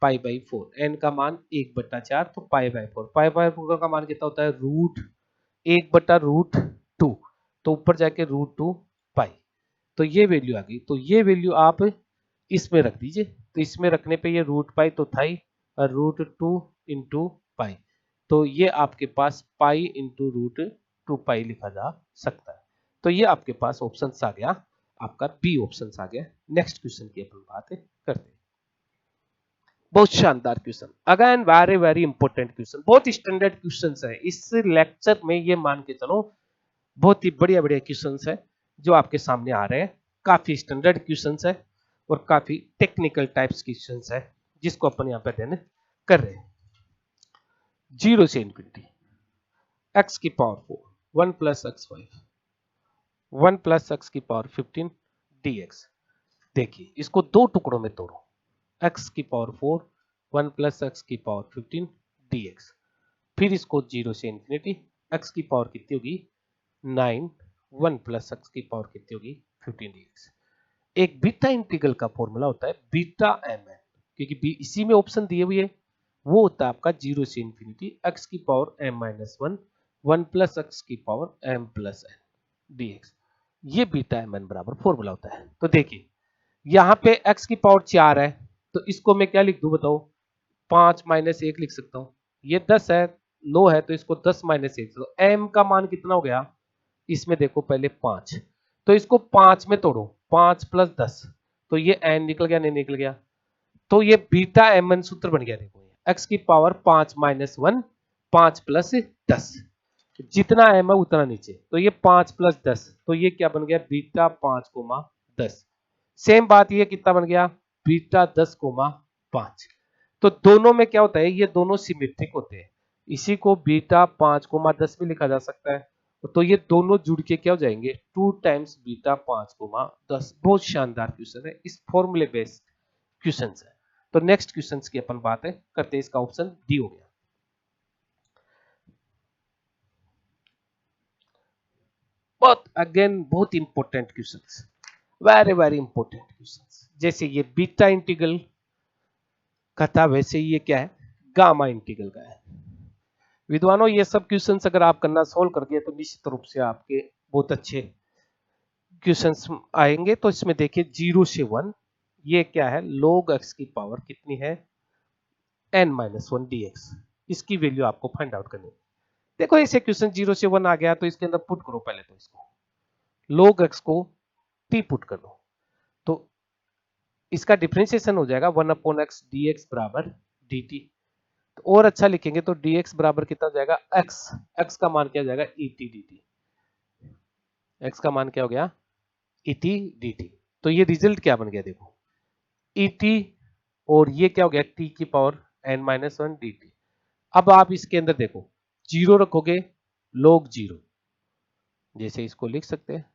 पाई/4, एन का मान 1/4 तो पाई/4, पाई/4 का मान कितना होता है रूट 1/√2, तो ऊपर जाके √2 पाई। तो ये वैल्यू आ गई, तो ये वैल्यू आप इसमें रख दीजिए, तो इसमें रखने पे ये रूट पाई तो था ही, और √2 इंटू पाई, तो ये आपके पास पाई इंटू रूट 2 पाई लिखा जा सकता है। तो ये आपके पास ऑप्शन आ गया, आपका बी ऑप्शन आ गया। नेक्स्ट क्वेश्चन की अपन बात करते हैं। बहुत शानदार question, again very very important question, बहुत स्टैंडर्ड क्वेश्चन है इस लेक्चर में, ये मान के चलो बहुत ही बढ़िया बढ़िया क्वेश्चन है जो आपके सामने आ रहे हैं। काफी स्टैंडर्ड क्वेश्चन है और काफी टेक्निकल टाइप्स क्वेश्चन है जिसको अपन यहाँ पे अध्ययन कर रहे हैं। 0 से इंफिनिटी x की power 4 1 plus x 5 1 plus x की पावर 15 dx। देखिए इसको दो टुकड़ों में तोड़ो, x की पावर 4 1 प्लस एक्स की पावर 15 dx, फिर इसको 0 से इंफिनिटी x की पावर कितनी होगी 9 1 प्लस एक्स की पावर कितनी होगी 15 dx। एक बीटा इंटीग्रल का फॉर्मूला होता है बीटा mn, क्योंकि इसी में ऑप्शन दिए हुए है, वो होता है आपका 0 से इंफिनिटी x की पावर m-1 1 प्लस एक्स की power m plus n dx। ये बीटा mn बराबर फॉर्मूला होता है। तो देखिए यहाँ पे x की पावर 4 है, तो इसको मैं क्या लिख दूं बताओ, 5 माइनस 1 लिख सकता हूं। ये 10 है 9 है तो इसको 10 माइनस 1, तो m का मान कितना हो गया, इसमें देखो पहले 5, तो इसको 5 में तोड़ो, 5 प्लस 10, तो ये n निकल गया, नहीं निकल गया, तो ये बीटा mn सूत्र बन गया। देखो x की पावर 5 माइनस 1 5 प्लस 10, जितना m है उतना नीचे, तो ये 5 प्लस 10, तो ये क्या बन गया बीटा 5,10। सेम बात ये कितना बन गया बीटा 10,5। तो दोनों में क्या होता है, ये दोनों सिमेट्रिक होते हैं, इसी को बीटा 5,10 भी लिखा जा सकता है। तो ये दोनों जुड़ के क्या हो जाएंगे 2 टाइम्स बीटा 5,10। बहुत शानदार क्वेश्चन है, इस फॉर्मूले बेस्ड क्वेश्चन है। तो नेक्स्ट क्वेश्चन की अपन बात करते हैं, इसका ऑप्शन डी हो गया। बहुत अगेन बहुत important questions, very very important questions. जैसे ये बीटा इंटीग्रल का था, वैसे ये क्या है गामा इंटीग्रल का है। विद्वानों ये सब क्वेश्चंस अगर आप करना सोल्व कर दिए तो निश्चित रूप से आपके बहुत अच्छे क्वेश्चंस आएंगे। तो इसमें देखिए 0 से 1, ये क्या है log x की पावर कितनी है n-1 dx, इसकी वैल्यू आपको फाइंड आउट करनी है। देखो ऐसे क्वेश्चन 0 से 1 आ गया तो इसके अंदर पुट करो, पहले तो इसको log x को t पुट कर दो, तो इसका डिफरेंशिएशन हो जाएगा 1/x dx बराबर dt। तो और अच्छा लिखेंगे तो dx बराबर कितना हो जाएगा x का मान क्या हो जाएगा et dt, x का मान क्या हो गया et dt। तो ये रिजल्ट क्या बन गया देखो et, और ये क्या हो गया t की पावर n-1 dt। अब आप इसके अंदर देखो 0 रखोगे log 0, जैसे इसको लिख सकते हैं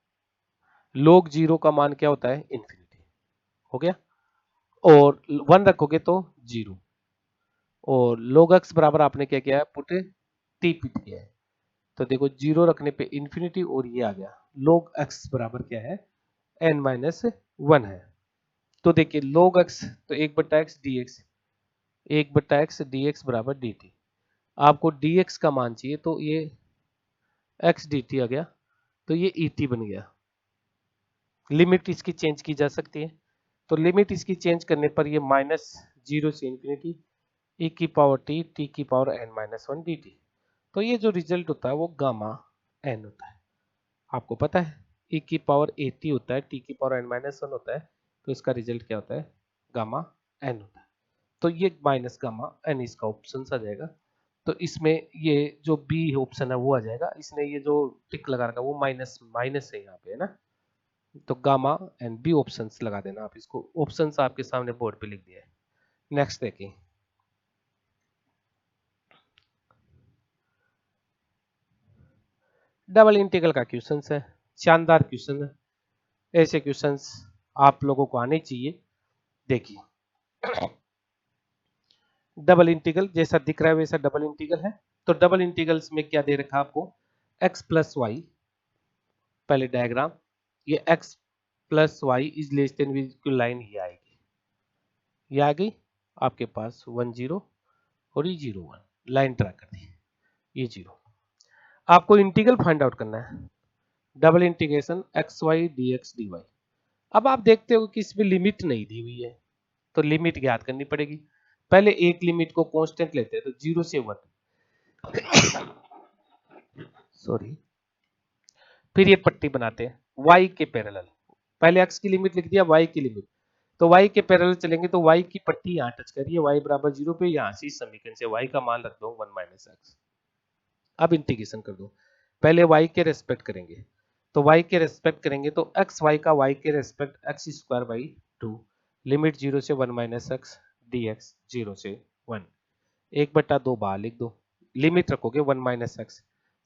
log 0 का मान क्या होता है इंफिनिटी, हो गया, और 1 रखोगे तो 0, और log x बराबर आपने क्या किया है पुट t पुट किया है, तो देखो 0 रखने पे इंफिनिटी और ये आ गया log x बराबर क्या है n-1 है। तो देखिए log x तो 1/x dx 1/x dx बराबर dt। आपको dx का मान चाहिए तो ये x dt आ गया, तो ये et बन गया। लिमिट इसकी चेंज की जा सकती है, तो लिमिट इसकी चेंज करने पर ये -0 से इंफिनिटी e की पावर t की पावर n-1 dt। तो ये जो रिजल्ट होता है वो गामा n होता है। आपको पता है e की पावर at होता है, t की पावर n-1 होता है, तो इसका रिजल्ट क्या होता है गामा n होता है। तो ये माइनस गामा n इसका ऑप्शन आ जाएगा। तो इसमें ये जो बी ऑप्शन है वो आ जाएगा, इसने ये जो टिक लगा रखा वो माइनस माइनस है यहाँ पे, है ना, तो गामा एंड बी ऑप्शंस लगा देना आप, इसको ऑप्शंस आपके सामने बोर्ड पे लिख दिया है। नेक्स्ट देखिए डबल इंटीग्रल का क्वेश्चन है, शानदार क्वेश्चन है, ऐसे क्वेश्चंस आप लोगों को आने चाहिए। देखिए डबल इंटीग्रल जैसा दिख रहा है वैसा डबल इंटीग्रल है। तो डबल इंटीग्रल्स में क्या दे रखा आपको x प्लस वाई, पहले डायग्राम, ये x plus y is less than equal line ये आएगी, ये आ गई आपके पास 1 0 और ये 0 1, लाइन ड्रा कर दी, ये 0। आपको इंटीग्रल फाइंड आउट करना है, double integration x y d x d y. अब आप देखते हो कि इसमें लिमिट नहीं दी हुई है, तो लिमिट ज्ञात करनी पड़ेगी। पहले एक लिमिट को कांस्टेंट लेते हैं, तो 0 से 1, सॉरी, फिर ये पट्टी बनाते हैं y के पैरेलल। पहले x की लिमिट लिख दिया, y की लिमिट, तो y के पैरेलल चलेंगे तो y की पट्टी यहाँ टच करिए, y बराबर 0 पे, यहाँ से इस समीकरण से y का मान रख दो 1 माइनस एक्स। अब इंटीग्रेशन कर दो, पहले y के रेस्पेक्ट करेंगे, तो y के रेस्पेक्ट करेंगे तो एक्स वाई का y के respect x square by 2, limit 0 से 1 माइनस एक्स डी एक्स, 0 से 1, 1/2 बाहर लिख दो, लिमिट रखोगे 1 माइनस एक्स,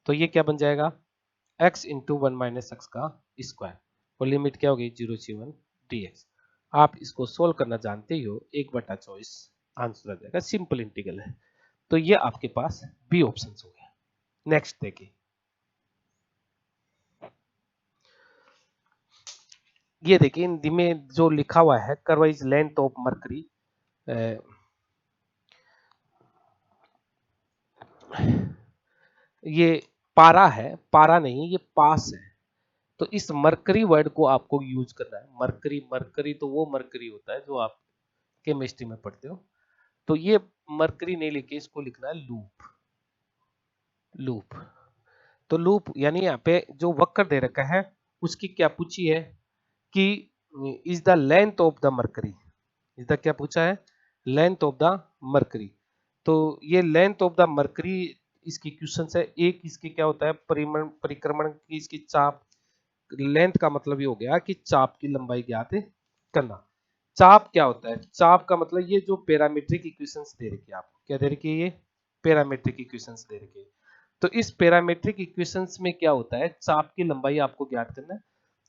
तो ये क्या बन जाएगा x इंटू 1 माइनस एक्स का स्क्वायर, और लिमिट क्या होगी 0 से 1 dx। आप इसको सोल्व करना जानते ही हो, 1/24 आंसर आ जाएगा, सिंपल इंटीग्रल है। तो ये आपके पास बी ऑप्शन हो गया। नेक्स्ट देखिए, ये देखिए हिंदी में जो लिखा हुआ है, curve is length of mercury, ये पारा है, पारा नहीं ये पास है, तो इस मरकरी वर्ड को आपको यूज करना है। मरकरी, मरकरी तो वो मरकरी होता है जो आप केमिस्ट्री में पढ़ते हो, तो ये मरकरी नहीं लिखे, इसको लिखना है लूप। लूप, तो लूप यानी यहाँ पे जो वक्र दे रखा है उसकी क्या पूछी है कि is the length of the mercury, is the क्या पूछा है, लेंथ ऑफ द मरकरी। तो ये लेंथ ऑफ द मरकरी इसकी क्वेश्चन है। एक इसकी क्या होता है, परिक्रमण, परिक्रमण की इसकी चाप, लेंथ का मतलब ये हो गया कि चाप की लंबाई ज्ञात करना। चाप क्या होता है, चाप का मतलब ये जो पैरामीट्रिक इक्वेशंस दे रखी है आपको, क्या दे रखी है, ये पैरामीट्रिक इक्वेशंस दे रखी है। तो इस पैरामीट्रिक इक्वेशंस में क्या होता है, चाप की लंबाई आपको ज्ञात करना है।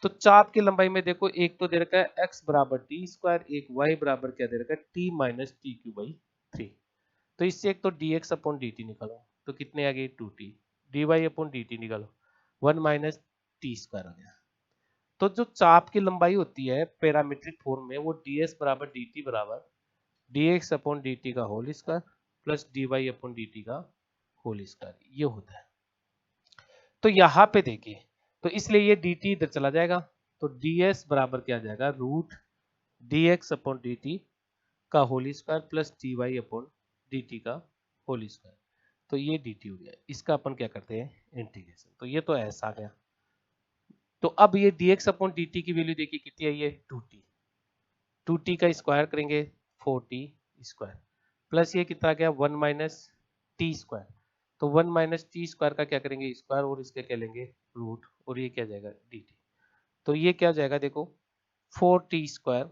तो चाप की लंबाई में देखो, एक तो दे रखा है x बराबर टी स्क्वायर, एक y बराबर क्या दे रखा है t minus T Q by 3। तो इससे एक तो dx अपॉन dt निकालो, तो कितने आ गए 2t, dy अपॉन dt निकालो 1 माइनस टी स्क्वायर आ गया। तो जो चाप की लंबाई होती है पैरामीट्रिक फॉर्म में, वो ds बराबर dt बराबर dx अपॉन dt का whole square plus dy upon dt का होल स्क्वायर, ये होता है। तो यहाँ पे देखिए, तो इसलिए ये dt इधर चला जाएगा, तो ds बराबर क्या आ जाएगा, रूट dx अपॉन dt का whole square plus dy upon dt का होल स्क्वायर। तो ये dt हो गया, इसका अपन क्या करते हैं इंटीग्रेशन, तो ये तो ऐसा आ गया। तो अब ये dx अपॉन dt की वैल्यू देखिए कितनी आई है 2t, 2t का स्क्वायर करेंगे 4t स्क्वायर, प्लस ये कितना गया 1 माइनस टी स्क्वायर, तो 1 माइनस टी स्क्वायर का क्या करेंगे स्क्वायर, और इसके क्या लेंगे रूट, और ये क्या जाएगा dt। तो ये क्या जाएगा देखो 4t square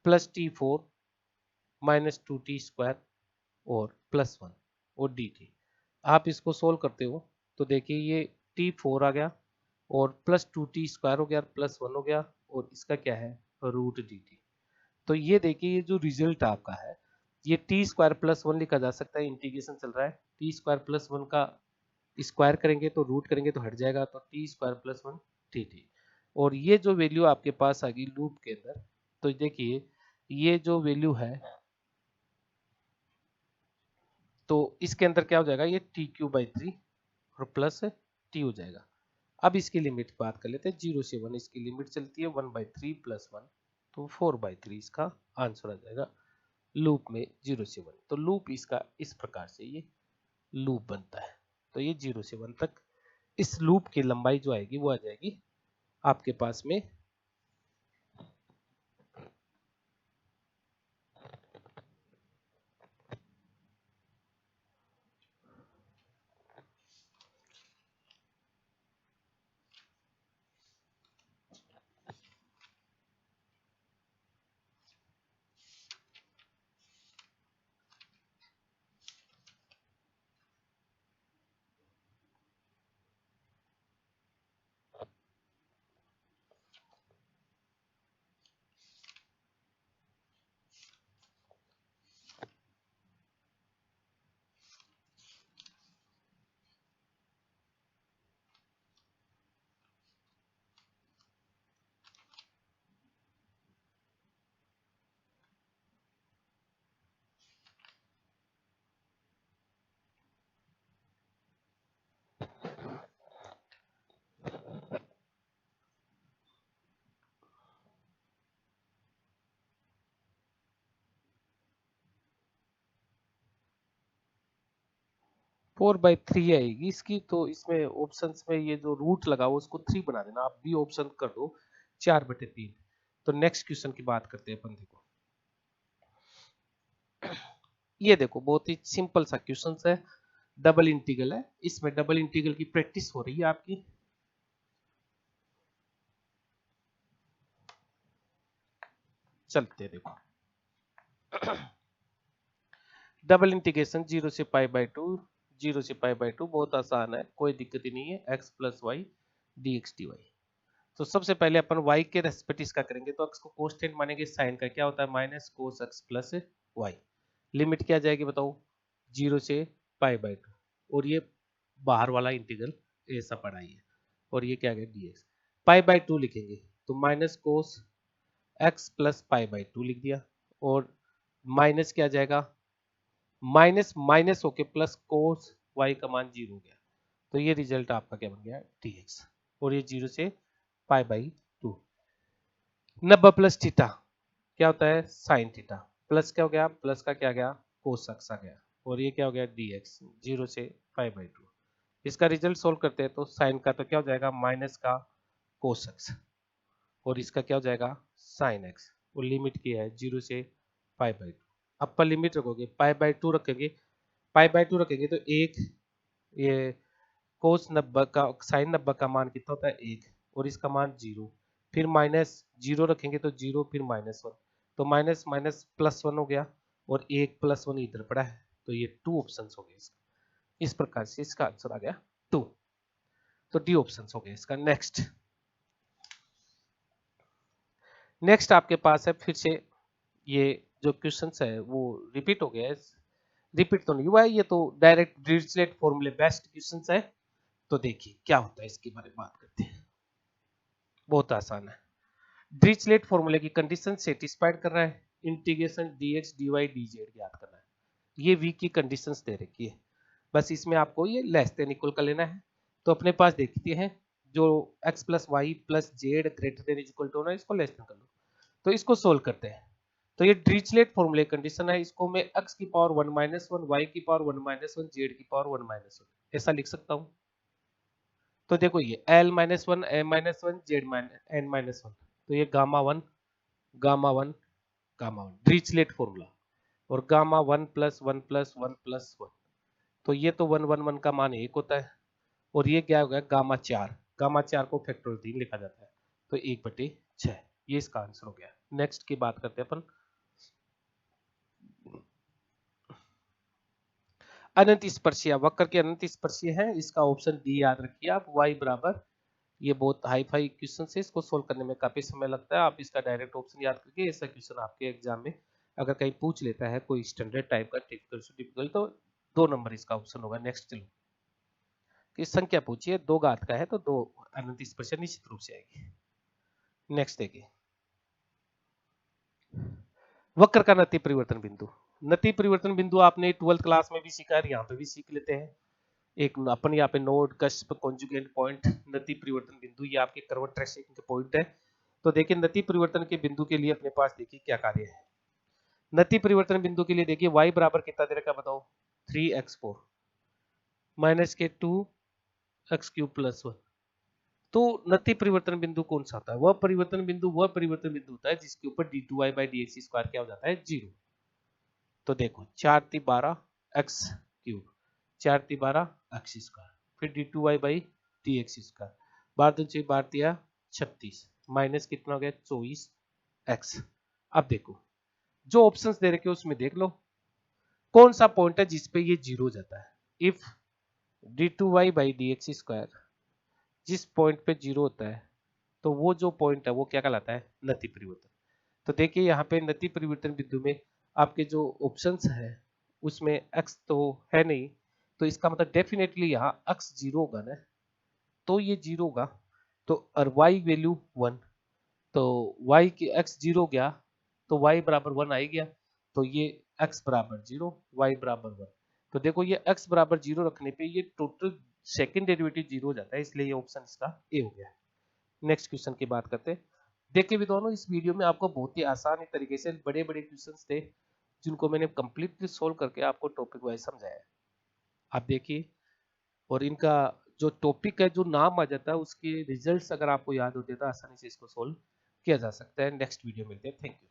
plus t4 minus 2t square और प्लस 1 और dt। आप इसको सोल्व करते हो तो देखिए ये t4 आ गया और प्लस 2t स्क्वायर हो गया, प्लस 1 हो गया, और इसका क्या है रूट dt। तो ये देखिए ये जो रिजल्ट आपका है, ये टी स्क्वायर प्लस 1 लिखा जा सकता है, इंटीग्रेशन चल रहा है, टी स्क्वायर प्लस 1 का स्क्वायर करेंगे तो रूट करेंगे तो हट जाएगा, तो टी स्क्वायर प्लस 1 टी। और ये जो वैल्यू आपके पास आ गई लूप के अंदर, तो देखिए ये जो वैल्यू है, तो इसके अंदर क्या हो जाएगा, ये टी क्यू बाई 3 और प्लस टी हो जाएगा। अब इसकी लिमिट बात कर लेते हैं, 0 से 1 इसकी लिमिट चलती है, 1/3 प्लस 1, तो 4/3 इसका आंसर आ जाएगा लूप में 0 से 1। तो लूप इसका इस प्रकार से ये लूप बनता है। तो ये 0 से 1 तक इस लूप की लंबाई जो आएगी वो आ जाएगी आपके पास में 4/3 आएगी इसकी, तो इसमें ऑप्शंस में ये जो रूट लगा हुआ उसको 3 बना देना, आप बी ऑप्शन कर दो 4/3। तो नेक्स्ट क्वेश्चन की बात करते हैं अपन। देखो ये देखो बहुत ही सिंपल सा क्वेश्चन है, डबल इंटीग्रल है, इसमें डबल इंटीग्रल की प्रैक्टिस हो रही है आपकी। चलते हैं देखो डबल इंटीग्रेशन 0 से π/2, 0 से π/2 बहुत आसान है, कोई दिक्कत ही नहीं है, x + y dx dy। तो सबसे पहले अपन y के रेस्पेक्ट इसका करेंगे, तो x को कांस्टेंट मानेंगे, साइन का क्या होता है minus cos x plus y। Limit क्या जाएगी बताओ, 0 से π/2, और ये बाहर वाला इंटीग्रल ऐसा पढ़ा है, और ये क्या है dx। π/2 लिखेंगे तो माइनस कोस x प्लस π/2 लिख दिया, और माइनस क्या जाएगा, माइनस माइनस होके प्लस कोस y का मान 0 हो गया, तो ये रिजल्ट आपका क्या बन गया dx, और ये 0 से π/2। 90 प्लस थीटा क्या होता है साइन थीटा, प्लस क्या हो गया, प्लस का क्या गया कोस एक्स आ गया, और ये क्या हो गया dx 0 से π/2। इसका रिजल्ट सोल्व करते हैं, तो साइन का तो क्या हो जाएगा माइनस का कोस एक्स, और इसका क्या हो जाएगा साइन एक्स, और लिमिट क्या है 0 से π/2। अपर लिमिट रखोगे π/2 रखेंगे, π/2 रखेंगे तो एक ये कोस 90 का साइन 90 का मान कितना होता है 1, और इसका मान 0, फिर माइनस 0 रखेंगे तो 0 फिर -1, तो माइनस माइनस +1 हो गया, और 1 + 1 इधर पड़ा है, तो ये 2 ऑप्शंस हो गए इसका। इस प्रकार से इसका आंसर आ गया 2, तो डी ऑप्शंस हो गए इसका। नेक्स्ट आपके पास है फिर से, ये जो क्वेश्चंस है वो रिपीट हो गया है, रिपीट तो नहीं हुआ है, ये तो डायरेक्ट डिरिचलेट फॉर्मूले बेस्ड क्वेश्चंस है। तो देखिए क्या होता है इसके बारे में बात करते हैं, बहुत आसान है। डिरिचलेट फॉर्मूले की कंडीशन सेटिस्फाइड कर रहा है, इंटीग्रेशन dx dy dz ज्ञात करना है, ये v की कंडीशंस दे रखी है, बस इसमें आपको ये लेस देन इक्वल कर लेना है। तो अपने पास देखते हैं जो x + y + z greater than equal to होना है, इसको लेस देन कर लो, तो इसको सोल्व करते हैं। तो ये डिरिचलेट फॉर्मूले कंडीशन है, इसको मैं x की पावर 1 - 1 y की पावर 1 - 1 z की पावर 1 - 1 ऐसा लिख सकता हूँ। तो देखो ये l - 1 m - 1 z n - 1, तो ये gamma 1 gamma 1 gamma 1 Dirichlet formula, और गामा 1 + 1 + 1 + 1, तो ये तो 1 1 1 का मान 1 होता है, और ये क्या हो गया गामा 4 को फैक्टोरियल 3 लिखा जाता है, तो 1/6, ये इसका आंसर हो गया। नेक्स्ट की बात करते हैं अपन, अनंत स्पर्शीय वक्र के अनंत स्पर्शीय है, इसका ऑप्शन डी याद रखिए आप, y बराबर, ये बहुत हाई फाई क्वेश्चन है, इसको सोल्व करने में काफी समय लगता है, आप इसका डायरेक्ट ऑप्शन याद करके, ऐसा क्वेश्चन आपके एग्जाम में अगर कहीं पूछ लेता है कोई स्टैंडर्ड टाइप का टिपिकल, तो 2 नंबर इसका ऑप्शन होगा। नेक्स्ट चलो, कि संख्या पूछिए 2 घात का है, तो 2 अनंत स्पर्शीय निश्चित रूप से आएगी। नेक्स्ट देखिए, वक्र का नति परिवर्तन बिंदु, नति परिवर्तन बिंदु आपने 12th क्लास में भी सीखा है, यहाँ पे भी सीख लेते हैं। एक अपन यहाँ पे नोड कष्ट कॉन्जुगेट पॉइंट नति परिवर्तन बिंदु, ये आपके कर्व ट्रेसिंग के पॉइंट है। तो देखिए नति परिवर्तन के बिंदु के लिए अपने पास देखिए क्या कार्य है। नति परिवर्तन बिंदु के लिए देखिए y बराबर कितना दे रखा बताओ 3x4 माइनस के 2x³ + 1। तो नति परिवर्तन बिंदु कौन सा होता है, वह परिवर्तन बिंदु होता है जिसके ऊपर d2y/dx² क्या हो जाता है 0। तो देखो 4 × 12 x³, 4 × 12 x², फिर d2y/dx², 12 × 12 36, माइनस कितना हो गया 24x। अब देखो जो ऑप्शंस दे रखे उसमें देख लो कौन सा पॉइंट है जिसपे ये 0 हो जाता है। इफ d2y/dx² जिस पॉइंट पे 0 होता है, तो वो जो पॉइंट है वो क्या कहलाता है नति परिवर्तन। तो देखिए यहाँ पे नति परिवर्तन बिंदु में आपके जो ऑप्शंस है उसमें x तो है नहीं, तो इसका मतलब डेफिनेटली यहाँ x 0 होगा ना, तो ये 0 होगा, तो और y वैल्यू 1, तो y की x 0 गया तो y बराबर 1 आ गया, तो ये x बराबर 0 y बराबर 1। तो देखो ये x बराबर 0 रखने पे ये टोटल सेकंड डेरिवेटिव 0 हो जाता है, इसलिए ये ऑप्शन इसका ए हो गया। नेक्स्ट क्वेश्चन की बात करते हैं। देखिए भी दोनों इस वीडियो में आपको बहुत ही आसान तरीके से बड़े बड़े क्वेश्चंस थे जिनको मैंने कंप्लीटली सोल्व करके आपको टॉपिक वाइज समझाया है। आप देखिए, और इनका जो टॉपिक है, जो नाम आ जाता है, उसके रिजल्ट्स अगर आपको याद होते हैं तो आसानी से इसको सोल्व किया जा सकता है। नेक्स्ट वीडियो मिलते हैं। Thank you.